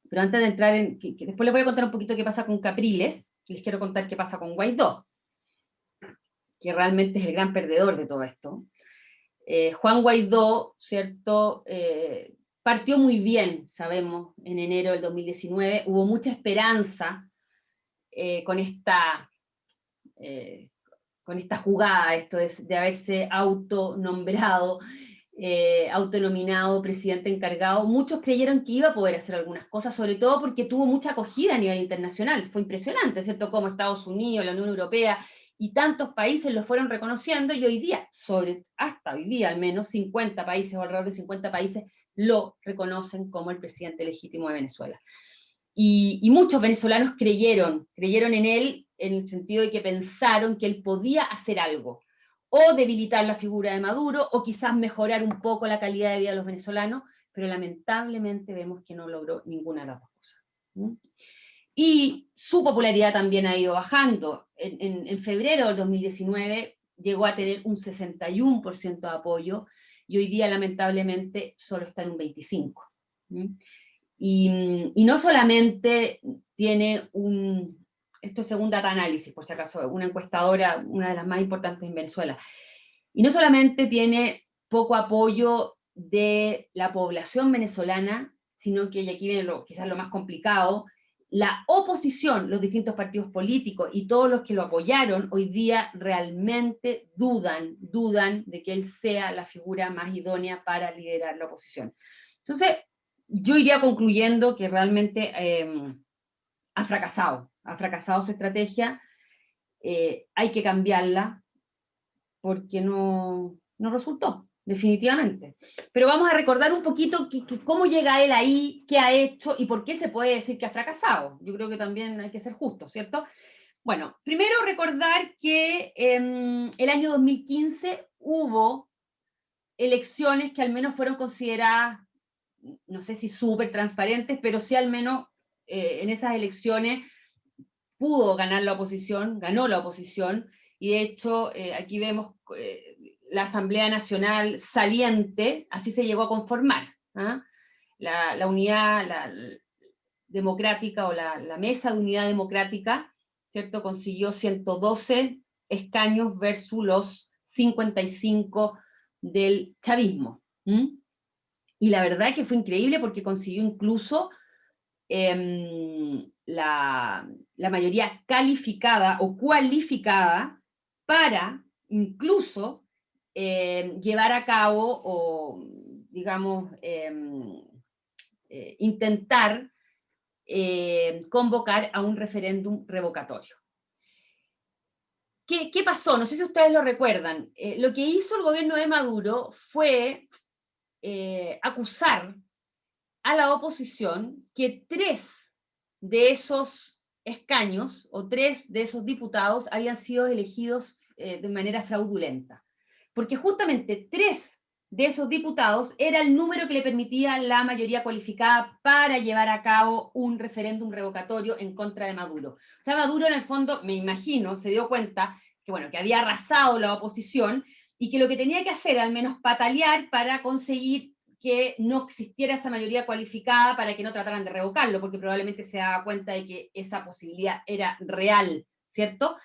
S1: Pero antes de entrar que después les voy a contar un poquito qué pasa con Capriles, les quiero contar qué pasa con Guaidó, que realmente es el gran perdedor de todo esto. Juan Guaidó, ¿cierto?, partió muy bien, sabemos, en enero del 2019, hubo mucha esperanza con esta jugada, esto de haberse autonombrado, autonominado presidente encargado. Muchos creyeron que iba a poder hacer algunas cosas, sobre todo porque tuvo mucha acogida a nivel internacional. Fue impresionante, ¿cierto?, como Estados Unidos, la Unión Europea y tantos países lo fueron reconociendo, y hoy día, hasta hoy día al menos, 50 países o alrededor de 50 países lo reconocen como el presidente legítimo de Venezuela. Y muchos venezolanos creyeron en él, en el sentido de que pensaron que él podía hacer algo, o debilitar la figura de Maduro, o quizás mejorar un poco la calidad de vida de los venezolanos, pero lamentablemente vemos que no logró ninguna de las dos cosas. Y su popularidad también ha ido bajando. En febrero del 2019 llegó a tener un 61% de apoyo, y hoy día lamentablemente solo está en un 25%. Y no solamente tiene esto es según Data Analysis, por si acaso, una encuestadora, una de las más importantes en Venezuela, y no solamente tiene poco apoyo de la población venezolana, sino que, y aquí viene quizás lo más complicado, la oposición, los distintos partidos políticos y todos los que lo apoyaron, hoy día realmente dudan de que él sea la figura más idónea para liderar la oposición. Entonces, yo iría concluyendo que realmente ha fracasado su estrategia, hay que cambiarla, porque no resultó, definitivamente. Pero vamos a recordar un poquito cómo llega él ahí, qué ha hecho y por qué se puede decir que ha fracasado. Yo creo que también hay que ser justos, ¿cierto? Bueno, primero recordar que el año 2015 hubo elecciones que al menos fueron consideradas, no sé si súper transparentes, pero sí al menos en esas elecciones pudo ganar la oposición, ganó la oposición, y de hecho aquí vemos la Asamblea Nacional saliente, así se llegó a conformar. ¿Ah? La unidad democrática, o la Mesa de Unidad Democrática, ¿cierto?, consiguió 112 escaños versus los 55 del chavismo. Y la verdad que fue increíble porque consiguió incluso la mayoría calificada o cualificada para incluso llevar a cabo o, digamos, intentar convocar a un referéndum revocatorio. ¿Qué pasó? No sé si ustedes lo recuerdan. Lo que hizo el gobierno de Maduro fue acusar a la oposición que 3 de esos escaños o 3 de esos diputados habían sido elegidos de manera fraudulenta. Porque justamente 3 de esos diputados era el número que le permitía la mayoría cualificada para llevar a cabo un referéndum revocatorio en contra de Maduro. O sea, Maduro en el fondo, me imagino, se dio cuenta que, bueno, que había arrasado la oposición y que lo que tenía que hacer, al menos patalear para conseguir que no existiera esa mayoría cualificada para que no trataran de revocarlo, porque probablemente se daba cuenta de que esa posibilidad era real, ¿cierto?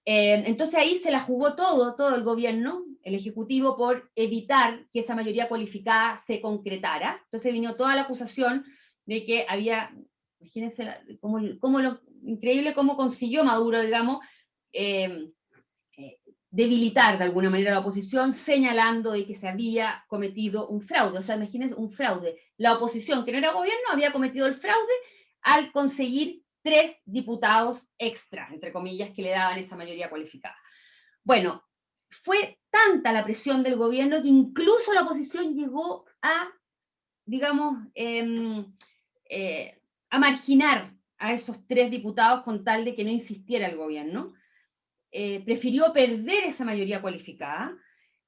S1: Entonces ahí se la jugó todo el gobierno, el Ejecutivo, por evitar que esa mayoría cualificada se concretara. Entonces vino toda la acusación de que había, imagínense increíble cómo consiguió Maduro, digamos, eh, debilitar de alguna manera a la oposición, señalando de que se había cometido un fraude. O sea, imagínense un fraude. La oposición, que no era gobierno, había cometido el fraude al conseguir 3 diputados extra, entre comillas, que le daban esa mayoría cualificada. Bueno, fue tanta la presión del gobierno que incluso la oposición llegó a, digamos, a marginar a esos 3 diputados con tal de que no insistiera el gobierno. Prefirió perder esa mayoría cualificada,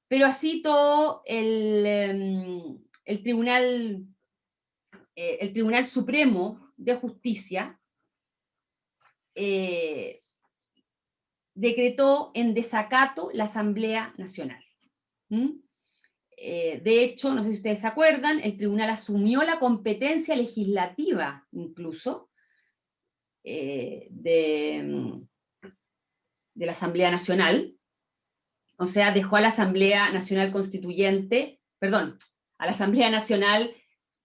S1: pero así todo el Tribunal Supremo de Justicia decretó en desacato la Asamblea Nacional. De hecho, no sé si ustedes se acuerdan, el tribunal asumió la competencia legislativa incluso de la Asamblea Nacional, o sea, dejó a la Asamblea Nacional Constituyente, perdón, a la Asamblea Nacional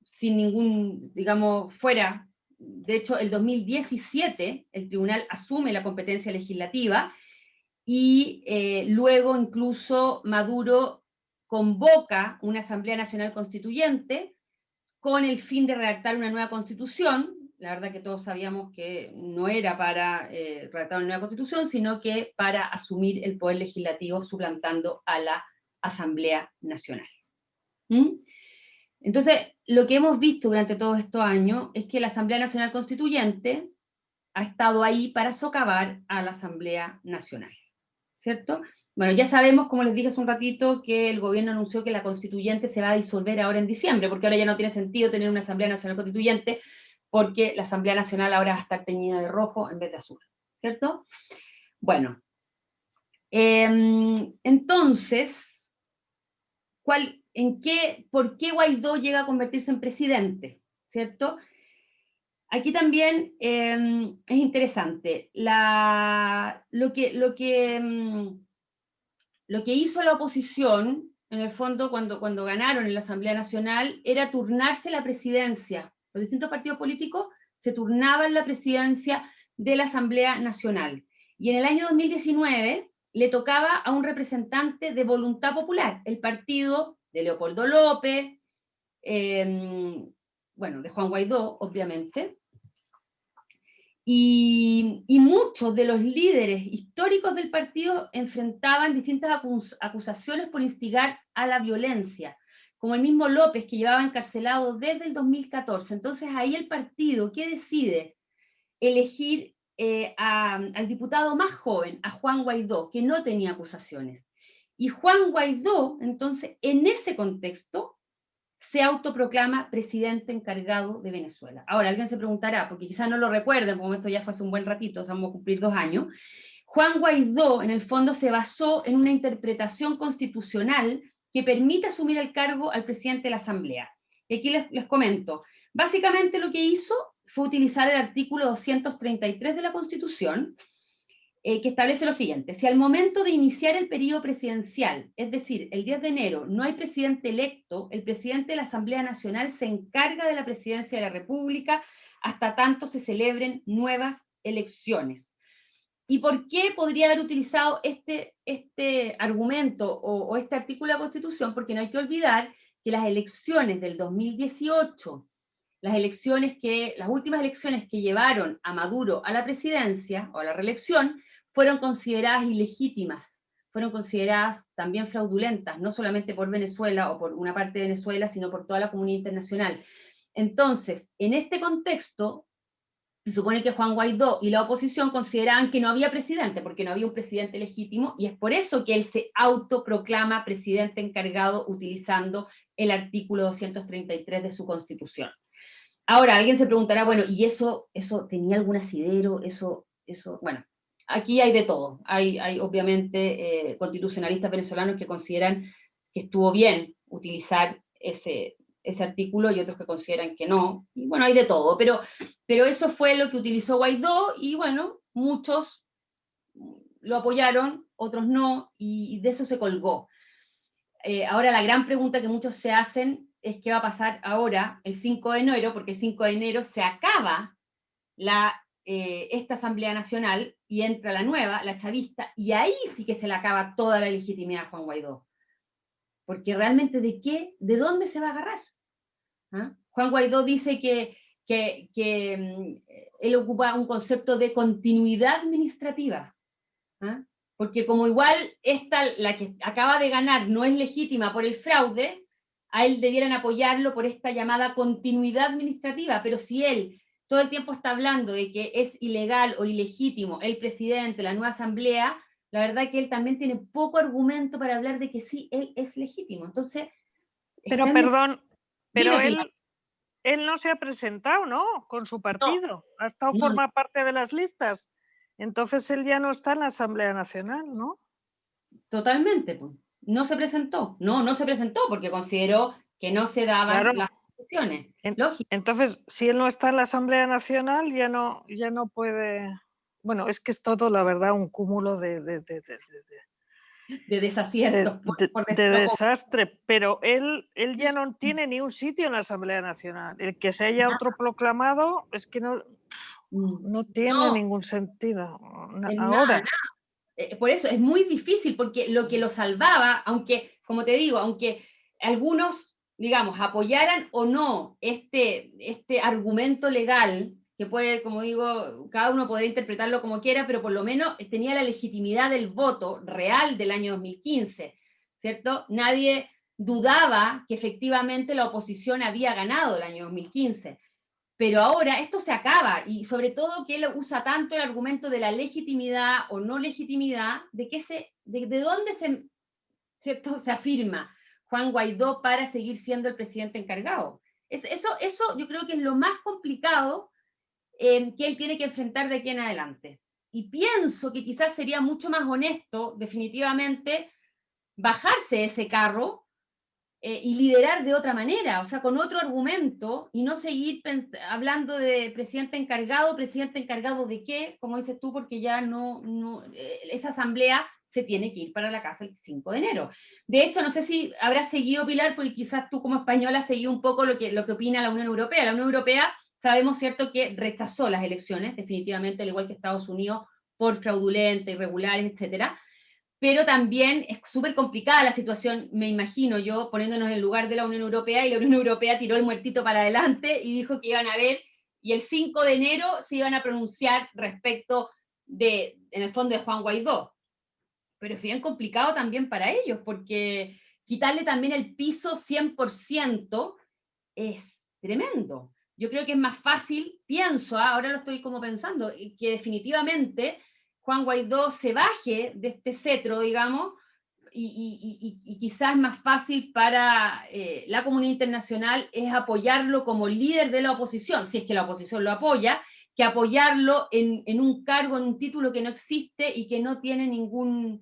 S1: sin ningún, digamos, fuera. De hecho, el 2017 el tribunal asume la competencia legislativa y luego incluso Maduro convoca una Asamblea Nacional Constituyente con el fin de redactar una nueva constitución. La verdad que todos sabíamos que no era para redactar una nueva constitución, sino que para asumir el poder legislativo suplantando a la Asamblea Nacional. Entonces, lo que hemos visto durante todos estos años es que la Asamblea Nacional Constituyente ha estado ahí para socavar a la Asamblea Nacional, ¿cierto? Bueno, ya sabemos, como les dije hace un ratito, que el gobierno anunció que la constituyente se va a disolver ahora en diciembre, porque ahora ya no tiene sentido tener una Asamblea Nacional Constituyente, porque la Asamblea Nacional ahora va a estar teñida de rojo en vez de azul, ¿cierto? Bueno, entonces, ¿por qué Guaidó llega a convertirse en presidente? ¿Cierto? Aquí también es interesante. Lo que hizo la oposición, en el fondo, cuando ganaron en la Asamblea Nacional, era turnarse la presidencia. Los distintos partidos políticos se turnaban la presidencia de la Asamblea Nacional. Y en el año 2019 le tocaba a un representante de Voluntad Popular, el partido de Leopoldo López, bueno, de Juan Guaidó, obviamente, y muchos de los líderes históricos del partido enfrentaban distintas acusaciones por instigar a la violencia, como el mismo López, que llevaba encarcelado desde el 2014. Entonces ahí el partido, ¿qué decide? Elegir al diputado más joven, a Juan Guaidó, que no tenía acusaciones. Y Juan Guaidó, entonces, en ese contexto, se autoproclama presidente encargado de Venezuela. Ahora, alguien se preguntará, porque quizás no lo recuerden, como esto ya fue hace un buen ratito, o sea, vamos a cumplir 2 años. Juan Guaidó, en el fondo, se basó en una interpretación constitucional que permite asumir el cargo al presidente de la Asamblea. Y aquí les comento. Básicamente lo que hizo fue utilizar el artículo 233 de la Constitución, que establece lo siguiente: si al momento de iniciar el periodo presidencial, es decir, el 10 de enero, no hay presidente electo, el presidente de la Asamblea Nacional se encarga de la presidencia de la República hasta tanto se celebren nuevas elecciones. ¿Y por qué podría haber utilizado este argumento o este artículo de la Constitución? Porque no hay que olvidar que las elecciones del 2018, las últimas elecciones que llevaron a Maduro a la presidencia o a la reelección, fueron consideradas ilegítimas, fueron consideradas también fraudulentas, no solamente por Venezuela o por una parte de Venezuela, sino por toda la comunidad internacional. Entonces, en este contexto, se supone que Juan Guaidó y la oposición consideraban que no había presidente, porque no había un presidente legítimo, y es por eso que él se autoproclama presidente encargado utilizando el artículo 233 de su Constitución. Ahora, alguien se preguntará, bueno, ¿y eso tenía algún asidero? Bueno, aquí hay de todo. Hay obviamente constitucionalistas venezolanos que consideran que estuvo bien utilizar ese artículo y otros que consideran que no. Y bueno, hay de todo, pero eso fue lo que utilizó Guaidó y bueno, muchos lo apoyaron, otros no, y de eso se colgó. Ahora la gran pregunta que muchos se hacen es qué va a pasar ahora, el 5 de enero, porque el 5 de enero se acaba esta Asamblea Nacional y entra la nueva, la chavista, y ahí sí que se le acaba toda la legitimidad a Juan Guaidó. Porque realmente ¿de dónde se va a agarrar? ¿Ah? Juan Guaidó dice que él ocupa un concepto de continuidad administrativa. ¿Ah? Porque como igual la que acaba de ganar, no es legítima por el fraude, a él debieran apoyarlo por esta llamada continuidad administrativa, pero si él todo el tiempo está hablando de que es ilegal o ilegítimo el presidente, la nueva asamblea, la verdad que él también tiene poco argumento para hablar de que sí, él es legítimo. Entonces,
S2: pero perdón, pero
S1: dime,
S2: él no se ha presentado, ¿no? Con su partido. Ha estado,
S1: no,
S2: forma parte de las listas. Entonces él ya no está en la Asamblea Nacional, ¿no?
S1: totalmente, pues. No se presentó, no se presentó porque consideró que no se daban
S2: Claro.
S1: las condiciones. Lógico.
S2: Entonces, si él no está en la Asamblea Nacional, ya no puede. Bueno, es que es todo, la verdad, un cúmulo
S1: De desaciertos, por decirlo poco.
S2: desastre. Pero él ya no tiene ni un sitio en la Asamblea Nacional. El que se haya autoproclamado es que no tiene
S1: No,
S2: ningún sentido
S1: en nada.
S2: ahora.
S1: Por eso es muy difícil, porque lo que lo salvaba, aunque, como te digo, aunque algunos, digamos, apoyaran o no este argumento legal, que puede, como digo, cada uno podría interpretarlo como quiera, pero por lo menos tenía la legitimidad del voto real del año 2015, ¿cierto? Nadie dudaba que efectivamente la oposición había ganado el año 2015. Pero ahora esto se acaba, y sobre todo que él usa tanto el argumento de la legitimidad o no legitimidad, de dónde ¿cierto? Se afirma Juan Guaidó para seguir siendo el presidente encargado. Eso yo creo que es lo más complicado que él tiene que enfrentar de aquí en adelante. Y pienso que quizás sería mucho más honesto, definitivamente, bajarse de ese carro y liderar de otra manera, o sea, con otro argumento, y no seguir hablando de presidente encargado de qué, como dices tú, porque ya esa asamblea se tiene que ir para la casa el 5 de enero. De hecho, no sé si habrás seguido, Pilar, porque quizás tú como española seguí un poco lo que opina la Unión Europea. La Unión Europea, sabemos, ¿cierto?, que rechazó las elecciones, definitivamente, al igual que Estados Unidos, por fraudulentas, irregulares, etcétera. Pero también es súper complicada la situación, me imagino yo, poniéndonos en el lugar de la Unión Europea, y la Unión Europea tiró el muertito para adelante y dijo que iban a ver, y el 5 de enero se iban a pronunciar respecto en el fondo, de Juan Guaidó. Pero es bien complicado también para ellos, porque quitarle también el piso 100% es tremendo. Yo creo que es más fácil, pienso, ahora lo estoy como pensando, que definitivamente Juan Guaidó se baje de este cetro, digamos, y quizás más fácil para la comunidad internacional es apoyarlo como líder de la oposición, si es que la oposición lo apoya, que apoyarlo en un cargo, en un título que no existe y que no tiene ninguna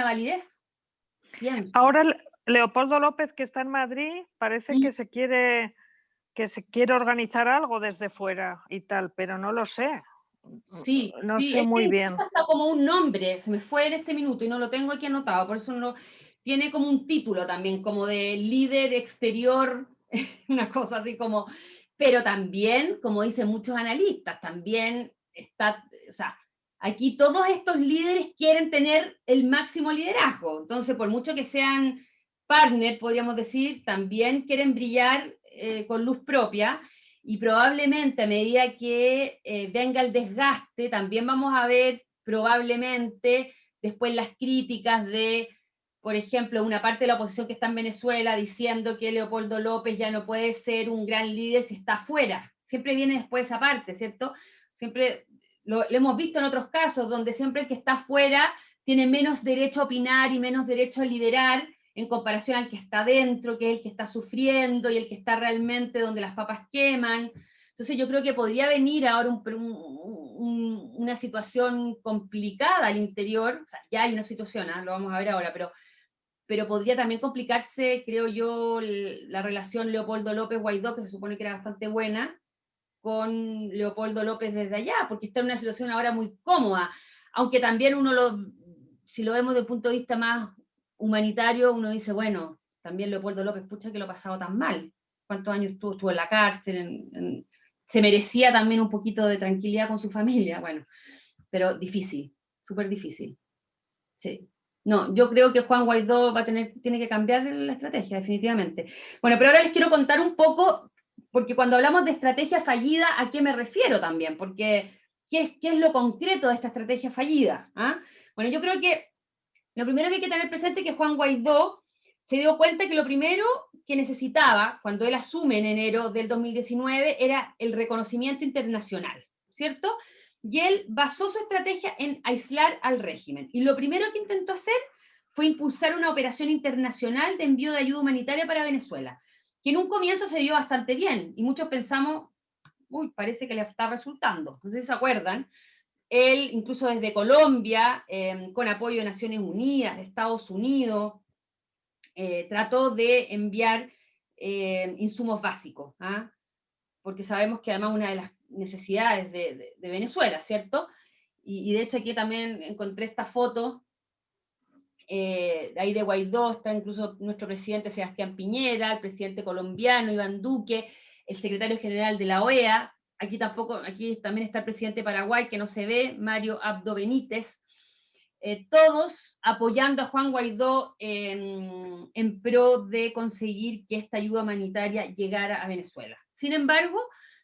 S1: validez. Pienso.
S2: Ahora Leopoldo López, que está en Madrid, parece que se quiere organizar algo desde fuera y tal, pero no lo sé.
S1: Sí,
S2: No
S1: sí,
S2: sé muy bien.
S1: está como un nombre, se me fue en este minuto y no lo tengo aquí anotado, por eso no, tiene como un título también, como de líder exterior, una cosa así como, pero también, como dicen muchos analistas, también está, o sea, aquí todos estos líderes quieren tener el máximo liderazgo, entonces por mucho que sean partner, podríamos decir, también quieren brillar con luz propia, y probablemente a medida que venga el desgaste, también vamos a ver probablemente después las críticas de, por ejemplo, una parte de la oposición que está en Venezuela diciendo que Leopoldo López ya no puede ser un gran líder si está afuera, siempre viene después esa parte, ¿cierto? Siempre lo hemos visto en otros casos, donde siempre el que está afuera tiene menos derecho a opinar y menos derecho a liderar en comparación al que está dentro, que es el que está sufriendo y el que está realmente donde las papas queman. Entonces yo creo que podría venir ahora una situación complicada al interior, o sea, ya hay una situación, lo vamos a ver ahora, pero podría también complicarse, creo yo, la relación Leopoldo López-Guaidó, que se supone que era bastante buena, con Leopoldo López desde allá, porque está en una situación ahora muy cómoda, aunque también si lo vemos desde el punto de vista más humanitario, uno dice, bueno, también Leopoldo López, pucha que lo ha pasado tan mal, cuántos años estuvo en la cárcel, se merecía también un poquito de tranquilidad con su familia, bueno, pero difícil, súper difícil, sí. No, yo creo que Juan Guaidó tiene que cambiar la estrategia, definitivamente. Bueno, pero ahora les quiero contar un poco, porque cuando hablamos de estrategia fallida, ¿a qué me refiero también? Porque, ¿qué es lo concreto de esta estrategia fallida? ¿Ah? Bueno, yo creo que lo primero que hay que tener presente es que Juan Guaidó se dio cuenta que lo primero que necesitaba, cuando él asume en enero del 2019, era el reconocimiento internacional, ¿cierto? Y él basó su estrategia en aislar al régimen. Y lo primero que intentó hacer fue impulsar una operación internacional de envío de ayuda humanitaria para Venezuela, que en un comienzo se vio bastante bien, y muchos pensamos, uy, parece que le está resultando. No sé si se acuerdan, él, incluso desde Colombia, con apoyo de Naciones Unidas, de Estados Unidos, trató de enviar insumos básicos, ¿ah? Porque sabemos que además una de las necesidades de Venezuela, ¿cierto? Y de hecho aquí también encontré esta foto, ahí de Guaidó, está incluso nuestro presidente Sebastián Piñera, el presidente colombiano Iván Duque, el secretario general de la OEA, aquí también está el presidente de Paraguay, que no se ve, Mario Abdo Benítez, todos apoyando a Juan Guaidó en pro de conseguir que esta ayuda humanitaria llegara a Venezuela. Sin embargo,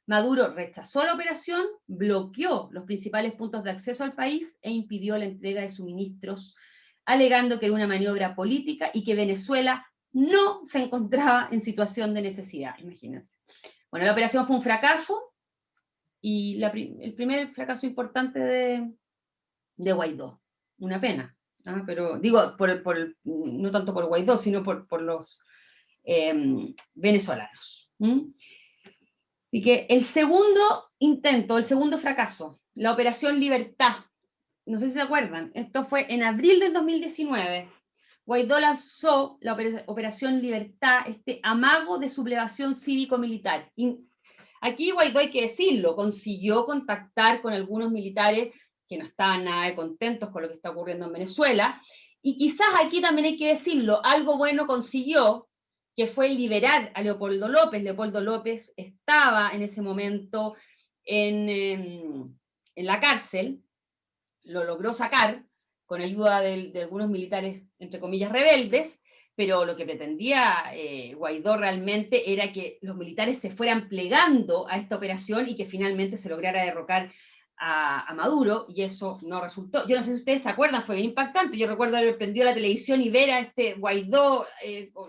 S1: Maduro rechazó la operación, bloqueó los principales puntos de acceso al país e impidió la entrega de suministros, alegando que era una maniobra política y que Venezuela no se encontraba en situación de necesidad, imagínense. Bueno, la operación fue un fracaso y el primer fracaso importante de Guaidó. Una pena, ¿no? Pero digo, no tanto por Guaidó, sino por los venezolanos. Así que el segundo intento, el segundo fracaso, la Operación Libertad, no sé si se acuerdan, esto fue en abril del 2019. Guaidó lanzó la Operación Libertad, este amago de sublevación cívico-militar. Aquí Guaidó, hay que decirlo, consiguió contactar con algunos militares que no estaban nada de contentos con lo que está ocurriendo en Venezuela, y quizás aquí también hay que decirlo, algo bueno consiguió, que fue liberar a Leopoldo López. Leopoldo López estaba en ese momento en la cárcel, lo logró sacar con ayuda de algunos militares, entre comillas, rebeldes, pero lo que pretendía Guaidó realmente era que los militares se fueran plegando a esta operación y que finalmente se lograra derrocar a Maduro, y eso no resultó. Yo no sé si ustedes se acuerdan, fue bien impactante. Yo recuerdo haber prendido la televisión y ver a este Guaidó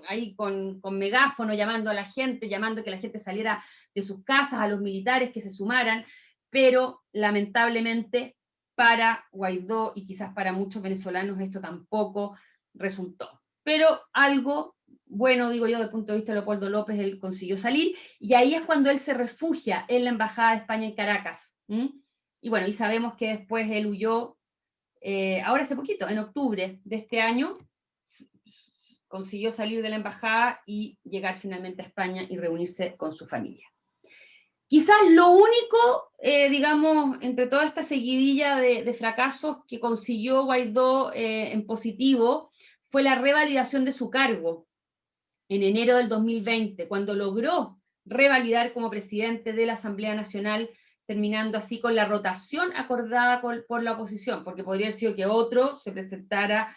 S1: ahí con megáfono llamando a la gente, llamando que la gente saliera de sus casas, a los militares que se sumaran, pero lamentablemente para Guaidó y quizás para muchos venezolanos esto tampoco resultó. Pero algo bueno, digo yo, desde el punto de vista de Leopoldo López, él consiguió salir, y ahí es cuando él se refugia en la Embajada de España en Caracas. Y bueno, y sabemos que después él huyó, ahora hace poquito, en octubre de este año, consiguió salir de la embajada y llegar finalmente a España y reunirse con su familia. Quizás lo único, digamos, entre toda esta seguidilla de fracasos que consiguió Guaidó en positivo, fue la revalidación de su cargo en enero del 2020, cuando logró revalidar como presidente de la Asamblea Nacional, terminando así con la rotación acordada por la oposición, porque podría haber sido que otro se presentara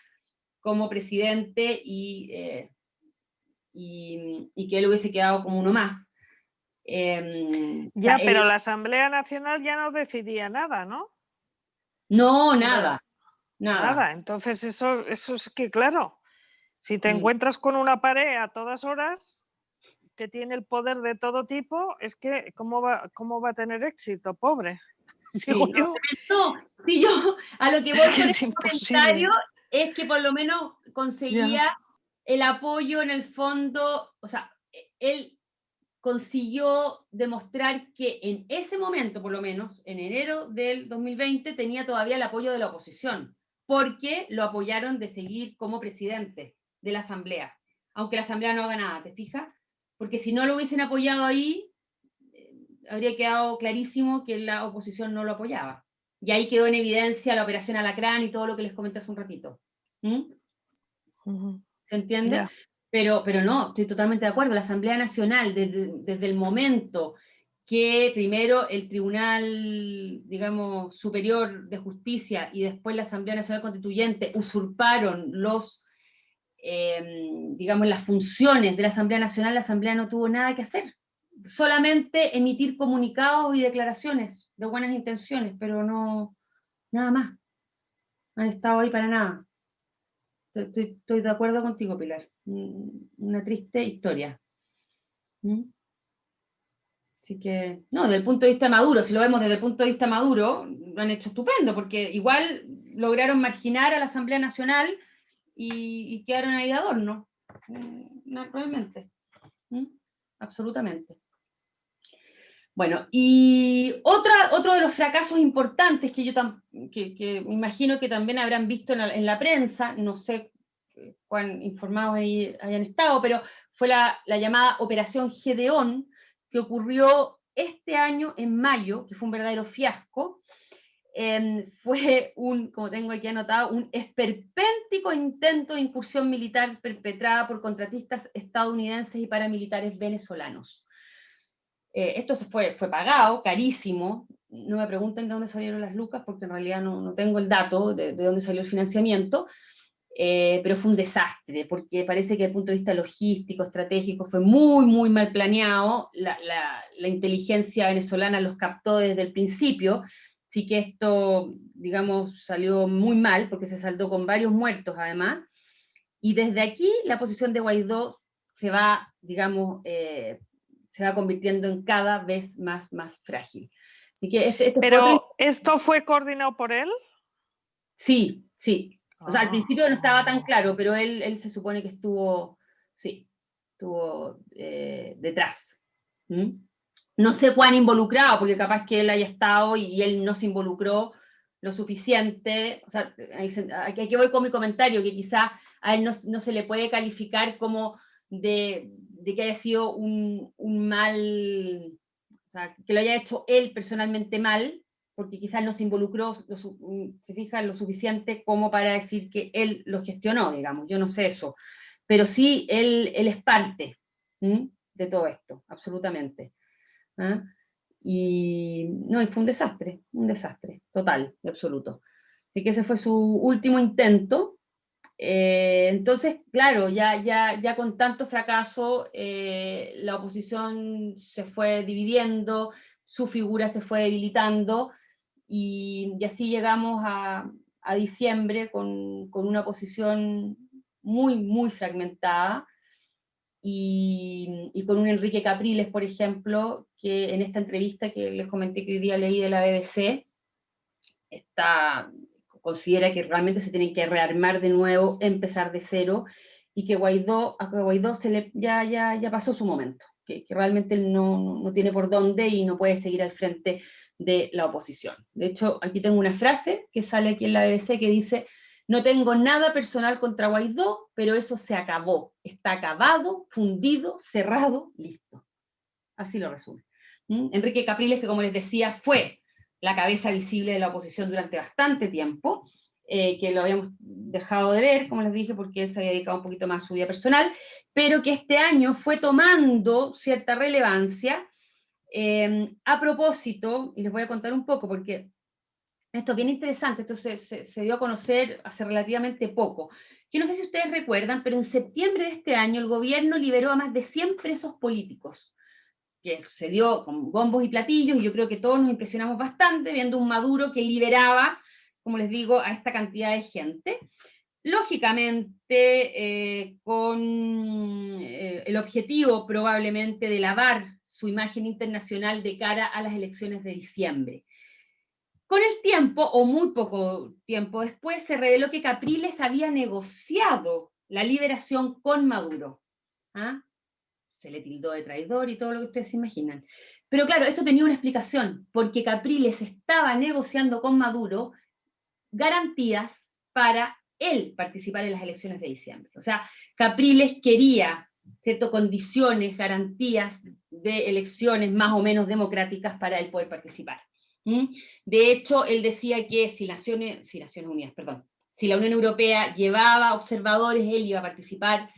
S1: como presidente y que él hubiese quedado como uno más.
S2: Ya, pero la Asamblea Nacional ya no decidía nada, ¿no?
S1: No, nada. Nada.
S2: Entonces eso es que, claro, si te encuentras con una pared a todas horas, que tiene el poder de todo tipo, es que ¿cómo va a tener éxito? Pobre.
S1: Sí,
S2: Digo
S1: no,
S2: yo.
S1: no, sí, yo a lo que voy
S2: Es que
S1: con
S2: es
S1: este comentario
S2: imposible.
S1: es que por lo menos
S2: Ya.
S1: conseguía el apoyo en el fondo, o sea, él consiguió demostrar que en ese momento, por lo menos, en enero del 2020, tenía todavía el apoyo de la oposición, porque lo apoyaron de seguir como presidente de la Asamblea, aunque la Asamblea no haga nada, ¿te fijas? Porque si no lo hubiesen apoyado ahí, habría quedado clarísimo que la oposición no lo apoyaba. Y ahí quedó en evidencia la operación Alacrán y todo lo que les comenté hace un ratito. ¿Mm? ¿Se entiende?
S2: Ya.
S1: Pero no, estoy totalmente de acuerdo. La Asamblea Nacional, desde el momento que primero el Tribunal, digamos, Superior de Justicia y después la Asamblea Nacional Constituyente usurparon digamos, las funciones de la Asamblea Nacional, la Asamblea no tuvo nada que hacer. Solamente emitir comunicados y declaraciones de buenas intenciones, pero no, nada más. Han estado ahí para nada. Estoy de acuerdo contigo, Pilar. Una triste historia. ¿Mm? Así que, no, desde el punto de vista Maduro, si lo vemos desde el punto de vista Maduro, lo han hecho estupendo, porque igual lograron marginar a la Asamblea Nacional y quedaron ahí de adorno, naturalmente. ¿Mm? Absolutamente. Bueno, y otro de los fracasos importantes que yo que me imagino que también habrán visto en la prensa, no sé cuán informados ahí hayan estado, pero fue la llamada Operación Gedeón, que ocurrió este año en mayo, que fue un verdadero fiasco. Fue como tengo aquí anotado, un esperpéntico intento de incursión militar perpetrada por contratistas estadounidenses y paramilitares venezolanos. Esto fue pagado, carísimo. No me pregunten de dónde salieron las lucas, porque en realidad no tengo el dato de dónde salió el financiamiento, pero fue un desastre, porque parece que desde el punto de vista logístico, estratégico, fue muy, muy mal planeado. La inteligencia venezolana los captó desde el principio, así que esto, digamos, salió muy mal, porque se saldó con varios muertos además, y desde aquí la posición de Guaidó se va, digamos, se va convirtiendo en cada vez más frágil. Y que este fue otro...
S2: Pero ¿esto fue coordinado por él?
S1: Sí, sí. O sea, al
S2: Ah,
S1: principio no estaba tan claro, pero él se supone que estuvo, sí, estuvo detrás. ¿Mm? No sé cuán involucrado, porque capaz que él haya estado y él no se involucró lo suficiente. O sea, aquí voy con mi comentario, que quizá a él no se le puede calificar como de que haya sido un mal, o sea, que lo haya hecho él personalmente mal, porque quizás no se involucró, se fija, lo suficiente como para decir que él lo gestionó, digamos. Yo no sé eso. Pero sí, él es parte, ¿m?, de todo esto, absolutamente. ¿Ah? Y no, y fue un desastre total y absoluto. Así que ese fue su último intento. Entonces, claro, ya con tanto fracaso, la oposición se fue dividiendo, su figura se fue debilitando, y así llegamos a diciembre con una posición muy, muy fragmentada, y con un Enrique Capriles, por ejemplo, que en esta entrevista que les comenté que hoy día leí de la BBC, considera que realmente se tienen que rearmar de nuevo, empezar de cero, y que a Guaidó ya pasó su momento, que realmente él no tiene por dónde y no puede seguir al frente de la oposición. De hecho, aquí tengo una frase que sale aquí en la BBC que dice: no tengo nada personal contra Guaidó, pero eso se acabó, está acabado, fundido, cerrado, listo. Así lo resume. Enrique Capriles, que como les decía, fue la cabeza visible de la oposición durante bastante tiempo, que lo habíamos dejado de ver, como les dije, porque él se había dedicado un poquito más a su vida personal, pero que este año fue tomando cierta relevancia, a propósito, y les voy a contar un poco, porque esto es bien interesante, esto se dio a conocer hace relativamente poco. Yo no sé si ustedes recuerdan, pero en septiembre de este año el gobierno liberó a más de 100 presos políticos, que sucedió con bombos y platillos, y yo creo que todos nos impresionamos bastante viendo un Maduro que liberaba, como les digo, a esta cantidad de gente. lógicamente con el objetivo probablemente de lavar su imagen internacional de cara a las elecciones de diciembre. Con el tiempo, o muy poco tiempo después, se reveló que Capriles había negociado la liberación con Maduro. ¿Ah? Se le tildó de traidor y todo lo que ustedes se imaginan. Pero claro, esto tenía una explicación, porque Capriles estaba negociando con Maduro garantías para él participar en las elecciones de diciembre. O sea, Capriles quería, ¿cierto?, condiciones, garantías de elecciones más o menos democráticas para él poder participar. De hecho, él decía que si Naciones Unidas, perdón, si la Unión Europea llevaba observadores, él iba a participar.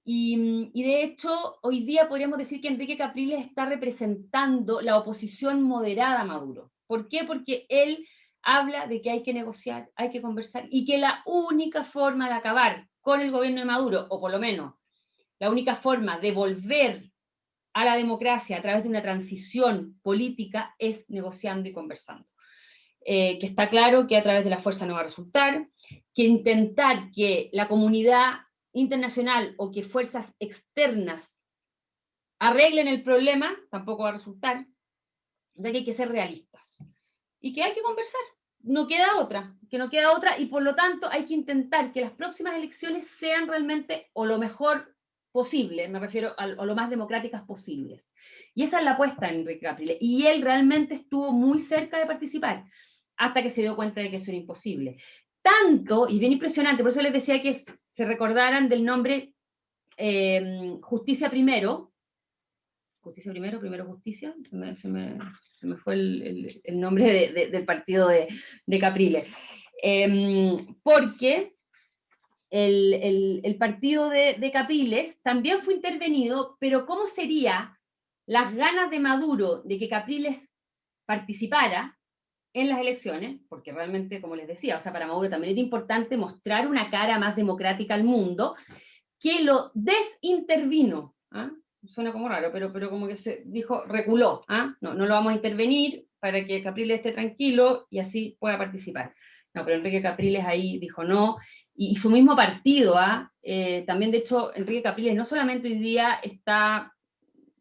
S1: Y de hecho, hoy día podríamos decir que Enrique Capriles está representando la oposición moderada a Maduro. ¿Por qué? Porque él habla de que hay que negociar, hay que conversar, y que la única forma de acabar con el gobierno de Maduro, o por lo menos la única forma de volver a la democracia a través de una transición política, es negociando y conversando. Que está claro que a través de la fuerza no va a resultar, que intentar que la comunidad internacional o que fuerzas externas arreglen el problema tampoco va a resultar. O sea que hay que ser realistas y que hay que conversar. No queda otra, y por lo tanto hay que intentar que las próximas elecciones sean realmente o lo mejor posible, me refiero a lo más democráticas posibles. Y esa es la apuesta en Enrique Capriles. Y él realmente estuvo muy cerca de participar, hasta que se dio cuenta de que eso era imposible. Tanto, y bien impresionante, por eso les decía que se recordaran del nombre Justicia Primero. Justicia Primero, Primero Justicia, se me fue el nombre del partido de Capriles. Porque el partido de Capriles también fue intervenido, pero ¿cómo sería las ganas de Maduro de que Capriles participara en las elecciones? Porque realmente, como les decía, o sea, para Maduro también era importante mostrar una cara más democrática al mundo, que lo desintervino. ¿Ah? Suena como raro, pero como que se dijo, reculó. ¿Ah? No lo vamos a intervenir para que Capriles esté tranquilo y así pueda participar. No, pero Enrique Capriles ahí dijo no, y su mismo partido, también de hecho Enrique Capriles no solamente hoy día está,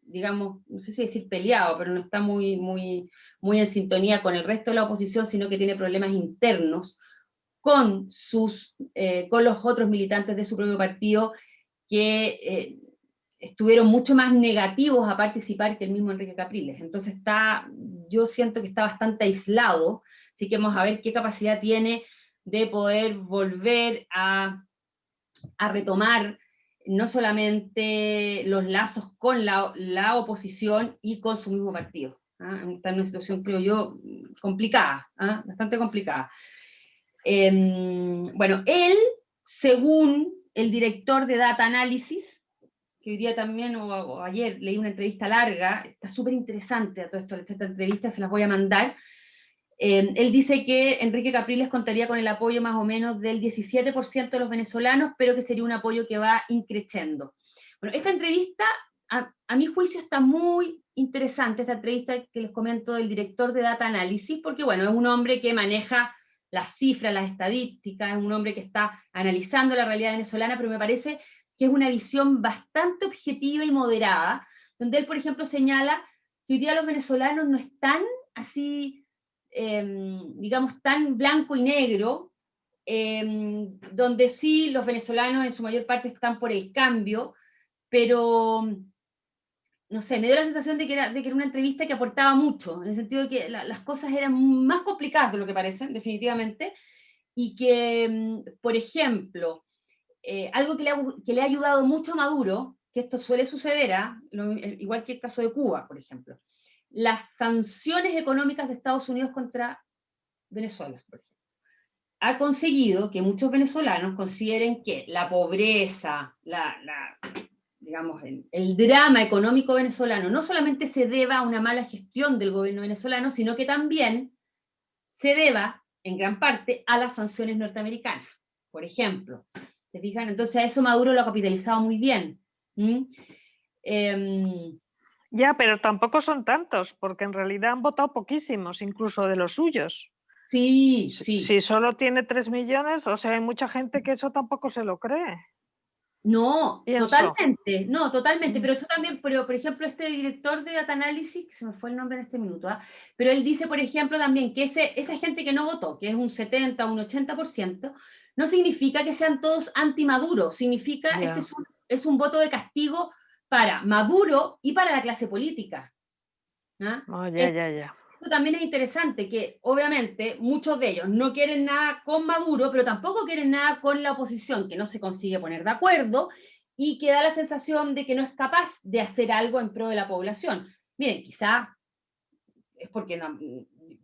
S1: digamos, no sé si decir peleado, pero no está muy en sintonía con el resto de la oposición, sino que tiene problemas internos con los otros militantes de su propio partido, que estuvieron mucho más negativos a participar que el mismo Enrique Capriles. Entonces yo siento que está bastante aislado, así que vamos a ver qué capacidad tiene de poder volver a retomar no solamente los lazos con la oposición y con su mismo partido. Está en una situación, creo yo, complicada, bastante complicada. Bueno, él, según el director de Data Analysis, que hoy día también, o ayer, leí una entrevista larga, está súper interesante a todo esto, esta entrevista se las voy a mandar. Él dice que Enrique Capriles contaría con el apoyo más o menos del 17% de los venezolanos, pero que sería un apoyo que va increciendo. Bueno, esta entrevista, a mi juicio, está muy interesante, esta entrevista que les comento del director de Data Analysis, porque bueno, es un hombre que maneja las cifras, las estadísticas, es un hombre que está analizando la realidad venezolana, pero me parece que es una visión bastante objetiva y moderada, donde él, por ejemplo, señala que hoy día los venezolanos no están así, digamos, tan blanco y negro, donde sí los venezolanos en su mayor parte están por el cambio, pero no sé, me dio la sensación de que era una entrevista que aportaba mucho, en el sentido de que las cosas eran más complicadas de lo que parecen, definitivamente, y que, por ejemplo, algo que le ha ayudado mucho a Maduro, que esto suele suceder, igual que el caso de Cuba, por ejemplo, las sanciones económicas de Estados Unidos contra Venezuela, por ejemplo, ha conseguido que muchos venezolanos consideren que la pobreza, digamos, el drama económico venezolano no solamente se deba a una mala gestión del gobierno venezolano, sino que también se deba, en gran parte, a las sanciones norteamericanas, por ejemplo. ¿Se fijan? Entonces a eso Maduro lo ha capitalizado muy bien.
S2: Ya, pero tampoco son tantos, porque en realidad han votado poquísimos, incluso de los suyos.
S1: Sí, sí.
S2: Si solo tiene 3 millones, o sea, hay mucha gente que eso tampoco se lo cree.
S1: No,
S2: Pienso.
S1: totalmente, no, totalmente,
S2: Mm.
S1: pero eso también, pero por ejemplo, este director de Data Analysis, que se me fue el nombre en este minuto, pero él dice, por ejemplo, también que esa gente que no votó, que es un 70, un 80%, no significa que sean todos anti-Maduro, significa,
S2: Ya.
S1: es un voto de castigo para Maduro y para la clase política. ¿Ah?
S2: Oh, ya.
S1: Esto también es interesante, que obviamente muchos de ellos no quieren nada con Maduro, pero tampoco quieren nada con la oposición, que no se consigue poner de acuerdo y que da la sensación de que no es capaz de hacer algo en pro de la población. Miren, quizás es porque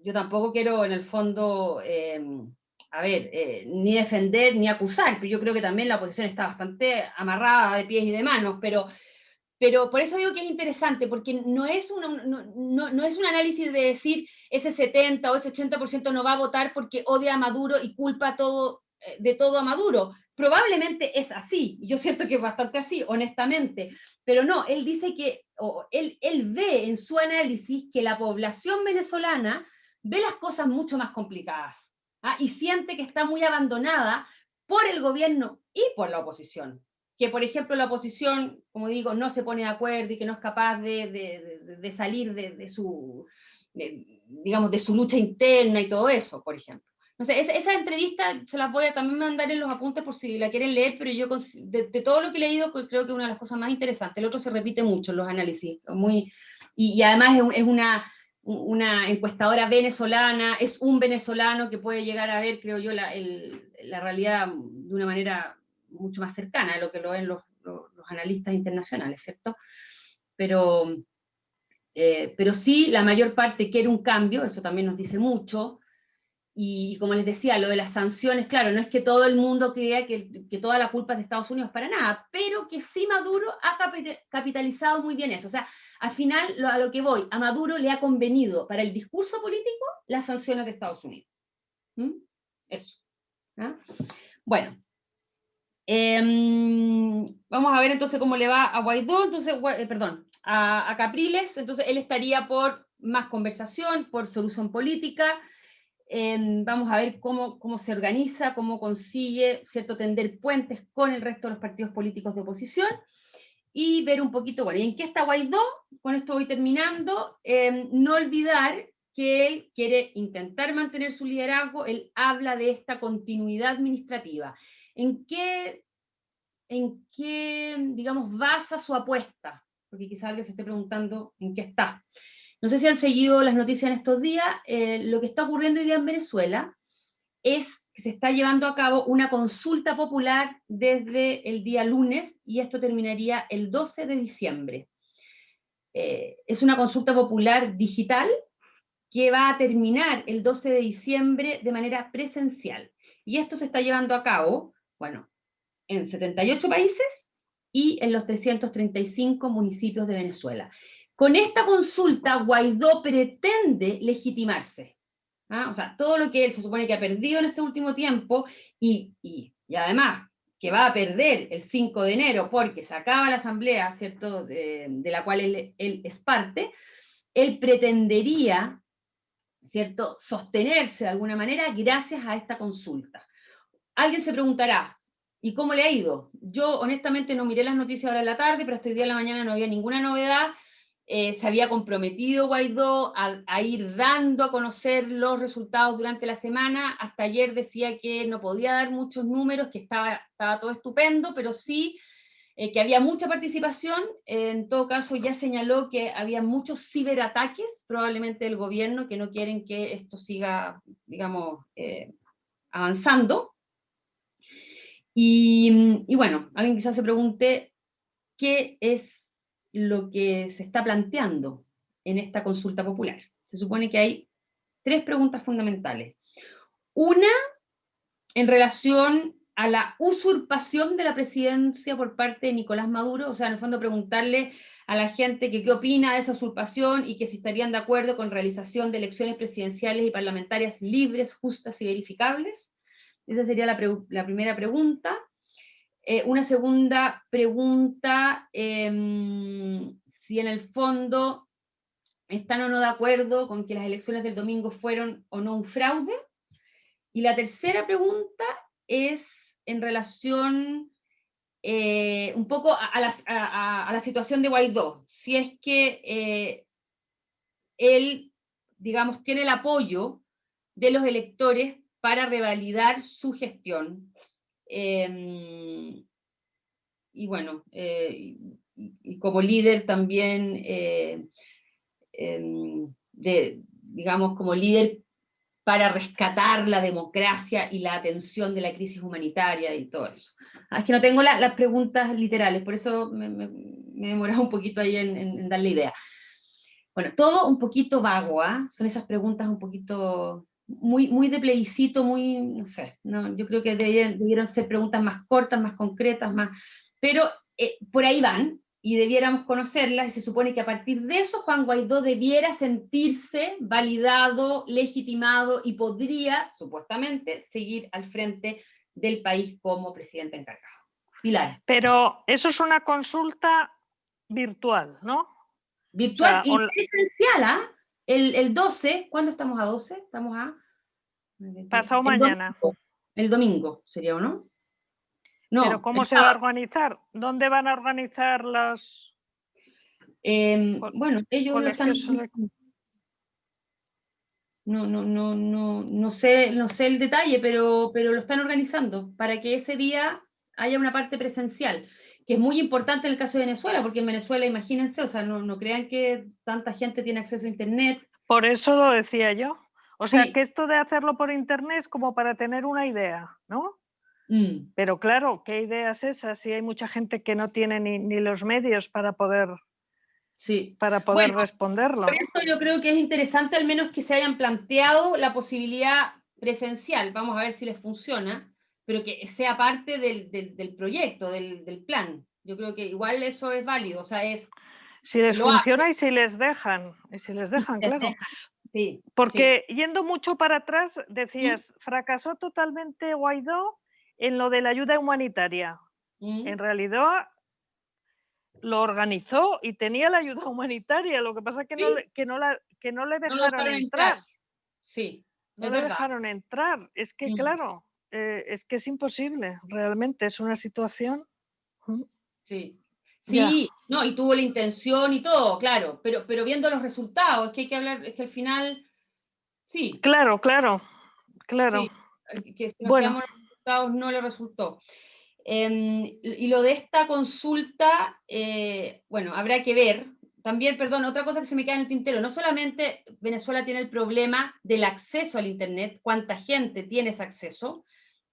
S1: yo tampoco quiero en el fondo, ni defender ni acusar, pero yo creo que también la oposición está bastante amarrada de pies y de manos, pero por eso digo que es interesante, porque no es un análisis de decir ese 70 o ese 80% no va a votar porque odia a Maduro y culpa todo, de todo a Maduro. Probablemente es así, yo siento que es bastante así, honestamente, pero no, él dice que, él ve en su análisis que la población venezolana ve las cosas mucho más complicadas, y siente que está muy abandonada por el gobierno y por la oposición, que por ejemplo la oposición, como digo, no se pone de acuerdo y que no es capaz de salir digamos, de su lucha interna y todo eso, por ejemplo. No sé, esa entrevista se las voy a también mandar en los apuntes por si la quieren leer, pero yo de todo lo que he leído creo que es una de las cosas más interesantes. El otro se repite mucho en los análisis, y además es una encuestadora venezolana, es un venezolano que puede llegar a ver, creo yo, la realidad de una manera mucho más cercana a lo que lo ven los analistas internacionales, ¿cierto? Pero, pero sí, la mayor parte quiere un cambio, eso también nos dice mucho, y como les decía, lo de las sanciones, claro, no es que todo el mundo crea que toda la culpa es de Estados Unidos para nada, pero que sí Maduro ha capitalizado muy bien eso. O sea, al final, a lo que voy, a Maduro le ha convenido para el discurso político las sanciones de Estados Unidos. ¿Mm? Eso. ¿Ah? Bueno, vamos a ver entonces cómo le va a Guaidó, entonces, perdón, a Capriles, entonces él estaría por más conversación, por solución política. Vamos a ver cómo se organiza, cómo consigue, ¿cierto?, tender puentes con el resto de los partidos políticos de oposición y ver un poquito, bueno, ¿y en qué está Guaidó? Con esto voy terminando. No olvidar que él quiere intentar mantener su liderazgo, él habla de esta continuidad administrativa. ¿En qué, digamos, basa su apuesta? Porque quizá alguien se esté preguntando en qué está. No sé si han seguido las noticias en estos días. Lo que está ocurriendo hoy día en Venezuela es que se está llevando a cabo una consulta popular desde el día lunes y esto terminaría el 12 de diciembre. Es una consulta popular digital que va a terminar el 12 de diciembre de manera presencial. Y esto se está llevando a cabo, bueno, en 78 países y en los 335 municipios de Venezuela. Con esta consulta, Guaidó pretende legitimarse. O sea, todo lo que él se supone que ha perdido en este último tiempo y además que va a perder el 5 de enero porque se acaba la asamblea, ¿cierto?, de la cual él es parte, él pretendería, ¿cierto?, sostenerse de alguna manera gracias a esta consulta. Alguien se preguntará, ¿y cómo le ha ido? Yo honestamente no miré las noticias ahora en la tarde, pero este día en la mañana no había ninguna novedad. Se había comprometido Guaidó a ir dando a conocer los resultados durante la semana. Hasta ayer decía que no podía dar muchos números, que estaba todo estupendo, pero sí que había mucha participación. En todo caso, ya señaló que había muchos ciberataques, probablemente del gobierno, que no quieren que esto siga, digamos, avanzando. Y bueno, alguien quizás se pregunte qué es lo que se está planteando en esta consulta popular. Se supone que hay tres preguntas fundamentales. Una, en relación a la usurpación de la presidencia por parte de Nicolás Maduro, o sea, en el fondo preguntarle a la gente que qué opina de esa usurpación y que si estarían de acuerdo con realización de elecciones presidenciales y parlamentarias libres, justas y verificables. Esa sería la primera pregunta. Una segunda pregunta, si en el fondo están o no de acuerdo con que las elecciones del domingo fueron o no un fraude. Y la tercera pregunta es en relación un poco a la situación de Guaidó. Si es que él, digamos, tiene el apoyo de los electores para revalidar su gestión. Y bueno, y como líder también, digamos, como líder para rescatar la democracia y la atención de la crisis humanitaria y todo eso. Es que no tengo las preguntas literales, por eso me he demorado un poquito ahí en dar la idea. Bueno, todo un poquito vago, ¿ah? Son esas preguntas un poquito muy de plebiscito, muy, no sé, no, yo creo que debieron ser preguntas más cortas, más concretas, más, pero por ahí van, y debiéramos conocerlas, y se supone que a partir de eso Juan Guaidó debiera sentirse validado, legitimado, y podría, supuestamente, seguir al frente del país como presidente encargado. Pilar.
S2: Pero eso es una consulta virtual, ¿no?
S1: Virtual
S2: O sea,
S1: y presencial, ¿ah? El 12, ¿cuándo estamos a 12? Estamos a...
S2: pasado
S1: El
S2: mañana.
S1: domingo, el domingo sería, ¿o no?
S2: Pero
S1: No,
S2: ¿cómo
S1: el
S2: se va a
S1: sábado.
S2: organizar? ¿Dónde van a organizar los
S1: Bueno, ellos lo están...
S2: colegios selectivos?
S1: No sé, no sé el detalle, pero lo están organizando para que ese día haya una parte presencial, que es muy importante en el caso de Venezuela, porque en Venezuela, imagínense, o sea, no crean que tanta gente tiene acceso a Internet.
S2: Por eso lo decía yo. O sea, que
S1: Sí.
S2: esto de hacerlo por internet es como para tener una idea, ¿no?
S1: Mm.
S2: Pero claro, ¿qué idea es esa si hay mucha gente que no tiene ni los medios para poder
S1: Sí. Bueno, por
S2: responderlo?
S1: eso yo creo que es interesante al menos que se hayan planteado la posibilidad presencial, vamos a ver si les funciona, pero que sea parte del proyecto, del plan. Yo creo que igual eso es válido, o sea, es
S2: Si les
S1: lo hace.
S2: funciona y si les dejan, claro.
S1: Sí, sí.
S2: Porque yendo mucho para atrás,
S1: ¿Mm?
S2: decías, fracasó totalmente Guaidó en lo de la ayuda humanitaria. En
S1: ¿Mm?
S2: realidad lo organizó y tenía la ayuda humanitaria, lo que pasa es que
S1: Sí,
S2: no le
S1: no lo
S2: dejaron
S1: dejaron entrar.
S2: entrar.
S1: Sí,
S2: No
S1: es
S2: le
S1: verdad.
S2: dejaron entrar. Es que,
S1: Mm.
S2: claro, es que es imposible, realmente, es una situación. Mm,
S1: Sí.
S2: ya,
S1: Sí, no, y tuvo la intención y todo, claro, pero viendo los resultados, es que hay que hablar, es que al final, sí,
S2: claro, claro, claro.
S1: sí, que si nos
S2: Bueno,
S1: quedamos en los resultados no le resultó. Y lo de esta consulta, bueno, habrá que ver. También, perdón, otra cosa que se me queda en el tintero, no solamente Venezuela tiene el problema del acceso al Internet, cuánta gente tiene ese acceso.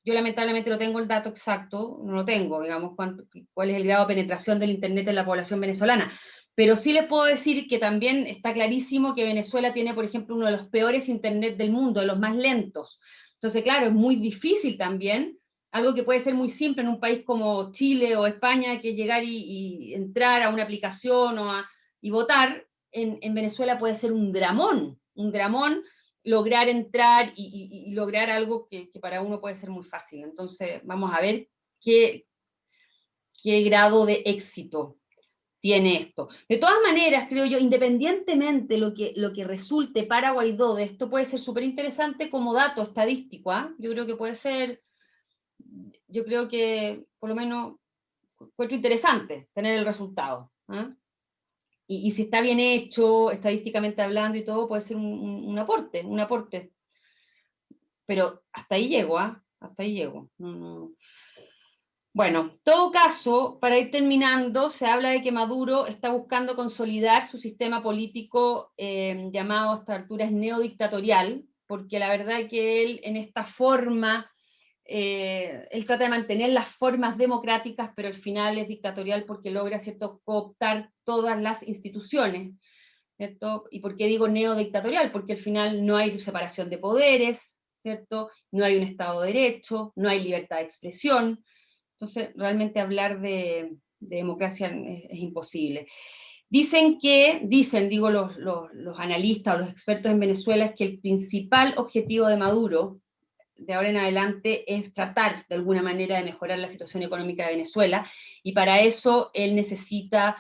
S1: Yo lamentablemente no tengo el dato exacto, no lo tengo, digamos, cuál es el grado de penetración del Internet en la población venezolana. Pero sí les puedo decir que también está clarísimo que Venezuela tiene, por ejemplo, uno de los peores Internet del mundo, de los más lentos. Entonces, claro, es muy difícil también, algo que puede ser muy simple en un país como Chile o España, que es llegar y entrar a una aplicación y votar, en Venezuela puede ser un dramón lograr entrar y lograr algo que para uno puede ser muy fácil. Entonces, vamos a ver qué grado de éxito tiene esto. De todas maneras, creo yo, independientemente lo que resulte para Guaidó de esto, puede ser súper interesante como dato estadístico. ¿Ah? Yo creo que puede ser, yo creo que por lo menos encuentro interesante tener el resultado. ¿Ah? Y si está bien hecho, estadísticamente hablando y todo, puede ser un aporte, un aporte. Pero hasta ahí llego, ¿ah? Hasta ahí llego. Bueno, en todo caso, para ir terminando, se habla de que Maduro está buscando consolidar su sistema político llamado a esta altura es neodictatorial, porque la verdad es que él en esta forma, él trata de mantener las formas democráticas, pero al final es dictatorial porque logra, ¿cierto?, cooptar todas las instituciones, ¿cierto? ¿Y por qué digo neodictatorial? Porque al final no hay separación de poderes, ¿cierto? No hay un Estado de Derecho, no hay libertad de expresión. Entonces, realmente hablar de democracia es imposible. Digo los analistas o los expertos en Venezuela, es que el principal objetivo de Maduro de ahora en adelante es tratar de alguna manera de mejorar la situación económica de Venezuela, y para eso él necesita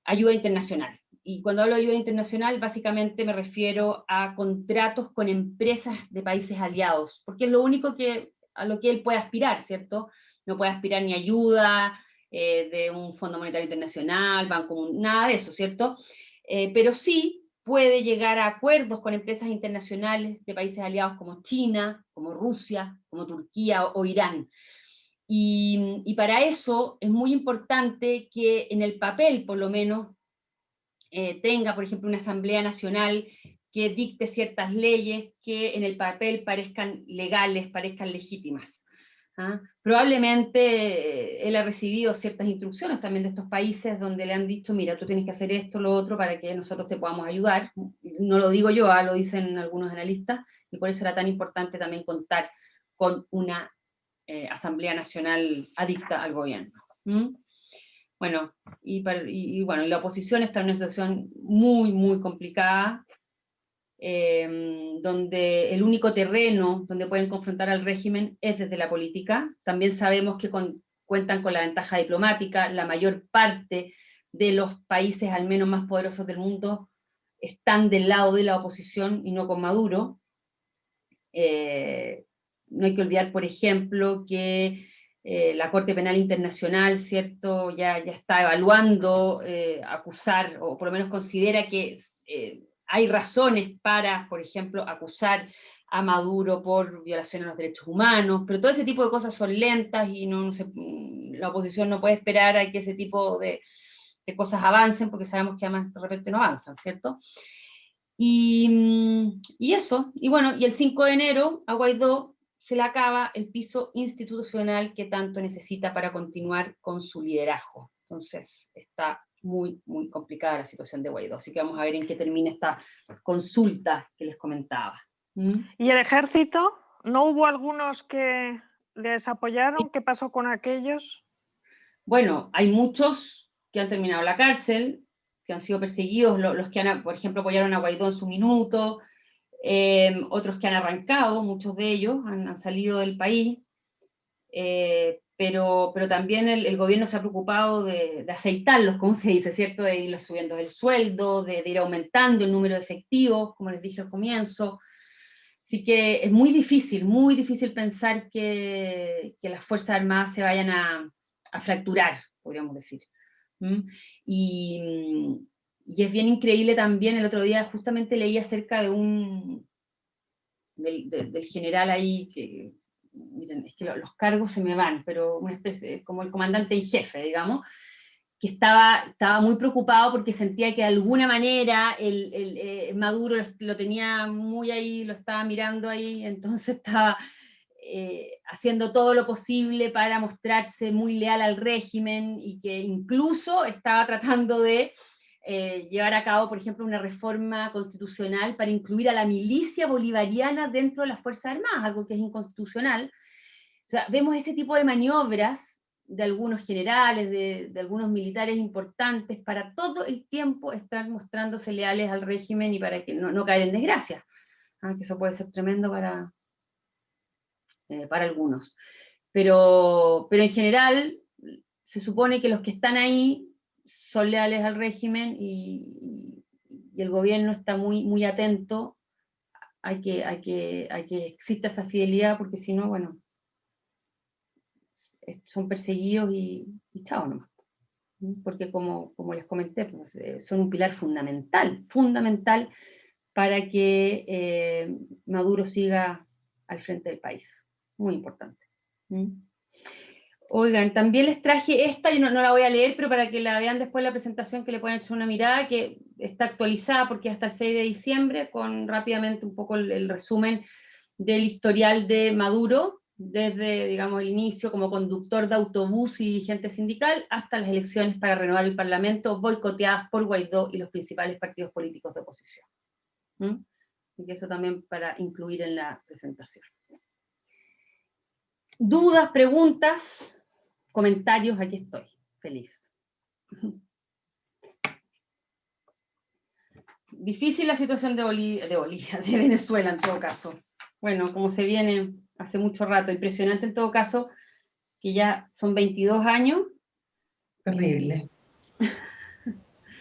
S1: ayuda internacional. y cuando hablo de ayuda internacional, básicamente me refiero a contratos con empresas de países aliados, porque es lo único a lo que él puede aspirar, ¿cierto? No puede aspirar ni ayuda de un Fondo Monetario Internacional, Banco, nada de eso, ¿cierto? Pero sí puede llegar a acuerdos con empresas internacionales de países aliados como China, como Rusia, como Turquía o Irán. Y para eso es muy importante que en el papel, por lo menos, tenga, por ejemplo, una Asamblea Nacional que dicte ciertas leyes que en el papel parezcan legales, parezcan legítimas. ¿Ah? Probablemente él ha recibido ciertas instrucciones también de estos países donde le han dicho, mira, tú tienes que hacer esto, lo otro, para que nosotros te podamos ayudar. No lo digo yo, lo dicen algunos analistas, y por eso era tan importante también contar con una Asamblea Nacional adicta al gobierno. ¿Mm? Bueno, bueno, la oposición está en una situación muy, muy complicada, donde el único terreno donde pueden confrontar al régimen es desde la política. También sabemos que cuentan con la ventaja diplomática. La mayor parte de los países, al menos más poderosos del mundo, están del lado de la oposición y no con Maduro. No hay que olvidar, por ejemplo, que la Corte Penal Internacional, ¿cierto?, ya está evaluando acusar, o por lo menos considera que hay razones para, por ejemplo, acusar a Maduro por violación a los derechos humanos, pero todo ese tipo de cosas son lentas y la oposición no puede esperar a que ese tipo de cosas avancen, porque sabemos que además de repente no avanzan, ¿cierto? Y eso, y bueno, y el 5 de enero a Guaidó se le acaba el piso institucional que tanto necesita para continuar con su liderazgo. Entonces está muy, muy complicada la situación de Guaidó, así que vamos a ver en qué termina esta consulta que les comentaba.
S2: ¿Y el ejército? ¿No hubo algunos que les apoyaron? ¿Qué pasó con aquellos?
S1: Bueno, hay muchos que han terminado la cárcel, que han sido perseguidos, los que por ejemplo, apoyaron a Guaidó en su minuto, otros que han arrancado, muchos de ellos han salido del país, pero también el gobierno se ha preocupado de aceitarlos, como se dice, ¿cierto? De irlos subiendo el sueldo, de ir aumentando el número de efectivos, como les dije al comienzo. Así que es muy difícil pensar que las Fuerzas Armadas se vayan a fracturar, podríamos decir. Y es bien increíble también, el otro día justamente leí acerca de del general ahí, que, miren, es que los cargos se me van, pero una especie, como el comandante en jefe, digamos, que estaba muy preocupado porque sentía que de alguna manera Maduro lo tenía muy ahí, lo estaba mirando ahí, entonces estaba haciendo todo lo posible para mostrarse muy leal al régimen y que incluso estaba tratando de llevar a cabo, por ejemplo, una reforma constitucional para incluir a la milicia bolivariana dentro de las Fuerzas Armadas, algo que es inconstitucional. O sea, vemos ese tipo de maniobras de algunos generales, de algunos militares importantes, para todo el tiempo estar mostrándose leales al régimen y para que no caer en desgracia. Que eso puede ser tremendo para algunos. Pero en general, se supone que los que están ahí son leales al régimen y el gobierno está muy, muy atento a que exista esa fidelidad, porque si no, bueno, son perseguidos y chao nomás. Porque como les comenté, pues, son un pilar fundamental para que Maduro siga al frente del país. Muy importante. Oigan, también les traje esta, yo no la voy a leer, pero para que la vean después en la presentación, que le puedan echar una mirada, que está actualizada porque hasta el 6 de diciembre, con rápidamente un poco el resumen del historial de Maduro, desde, digamos, el inicio como conductor de autobús y dirigente sindical, hasta las elecciones para renovar el Parlamento, boicoteadas por Guaidó y los principales partidos políticos de oposición. Y eso también para incluir en la presentación. Dudas, preguntas, comentarios, aquí estoy, feliz. Difícil la situación de Venezuela en todo caso. Bueno, como se viene hace mucho rato, impresionante en todo caso, que ya son 22 años.
S3: Terrible.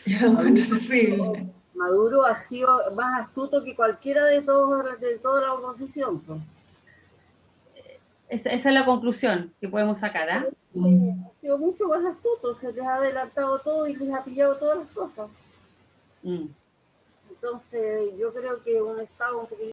S3: Yo lo encuentro terrible.
S4: Maduro ha sido más astuto que cualquiera de toda la oposición, pues.
S1: Esa es la conclusión que podemos sacar, ¿ah?
S4: Ha sido mucho más astuto, se les ha adelantado todo y les ha pillado todas las cosas.
S1: Mm.
S4: Entonces, yo creo que un Estado un poquito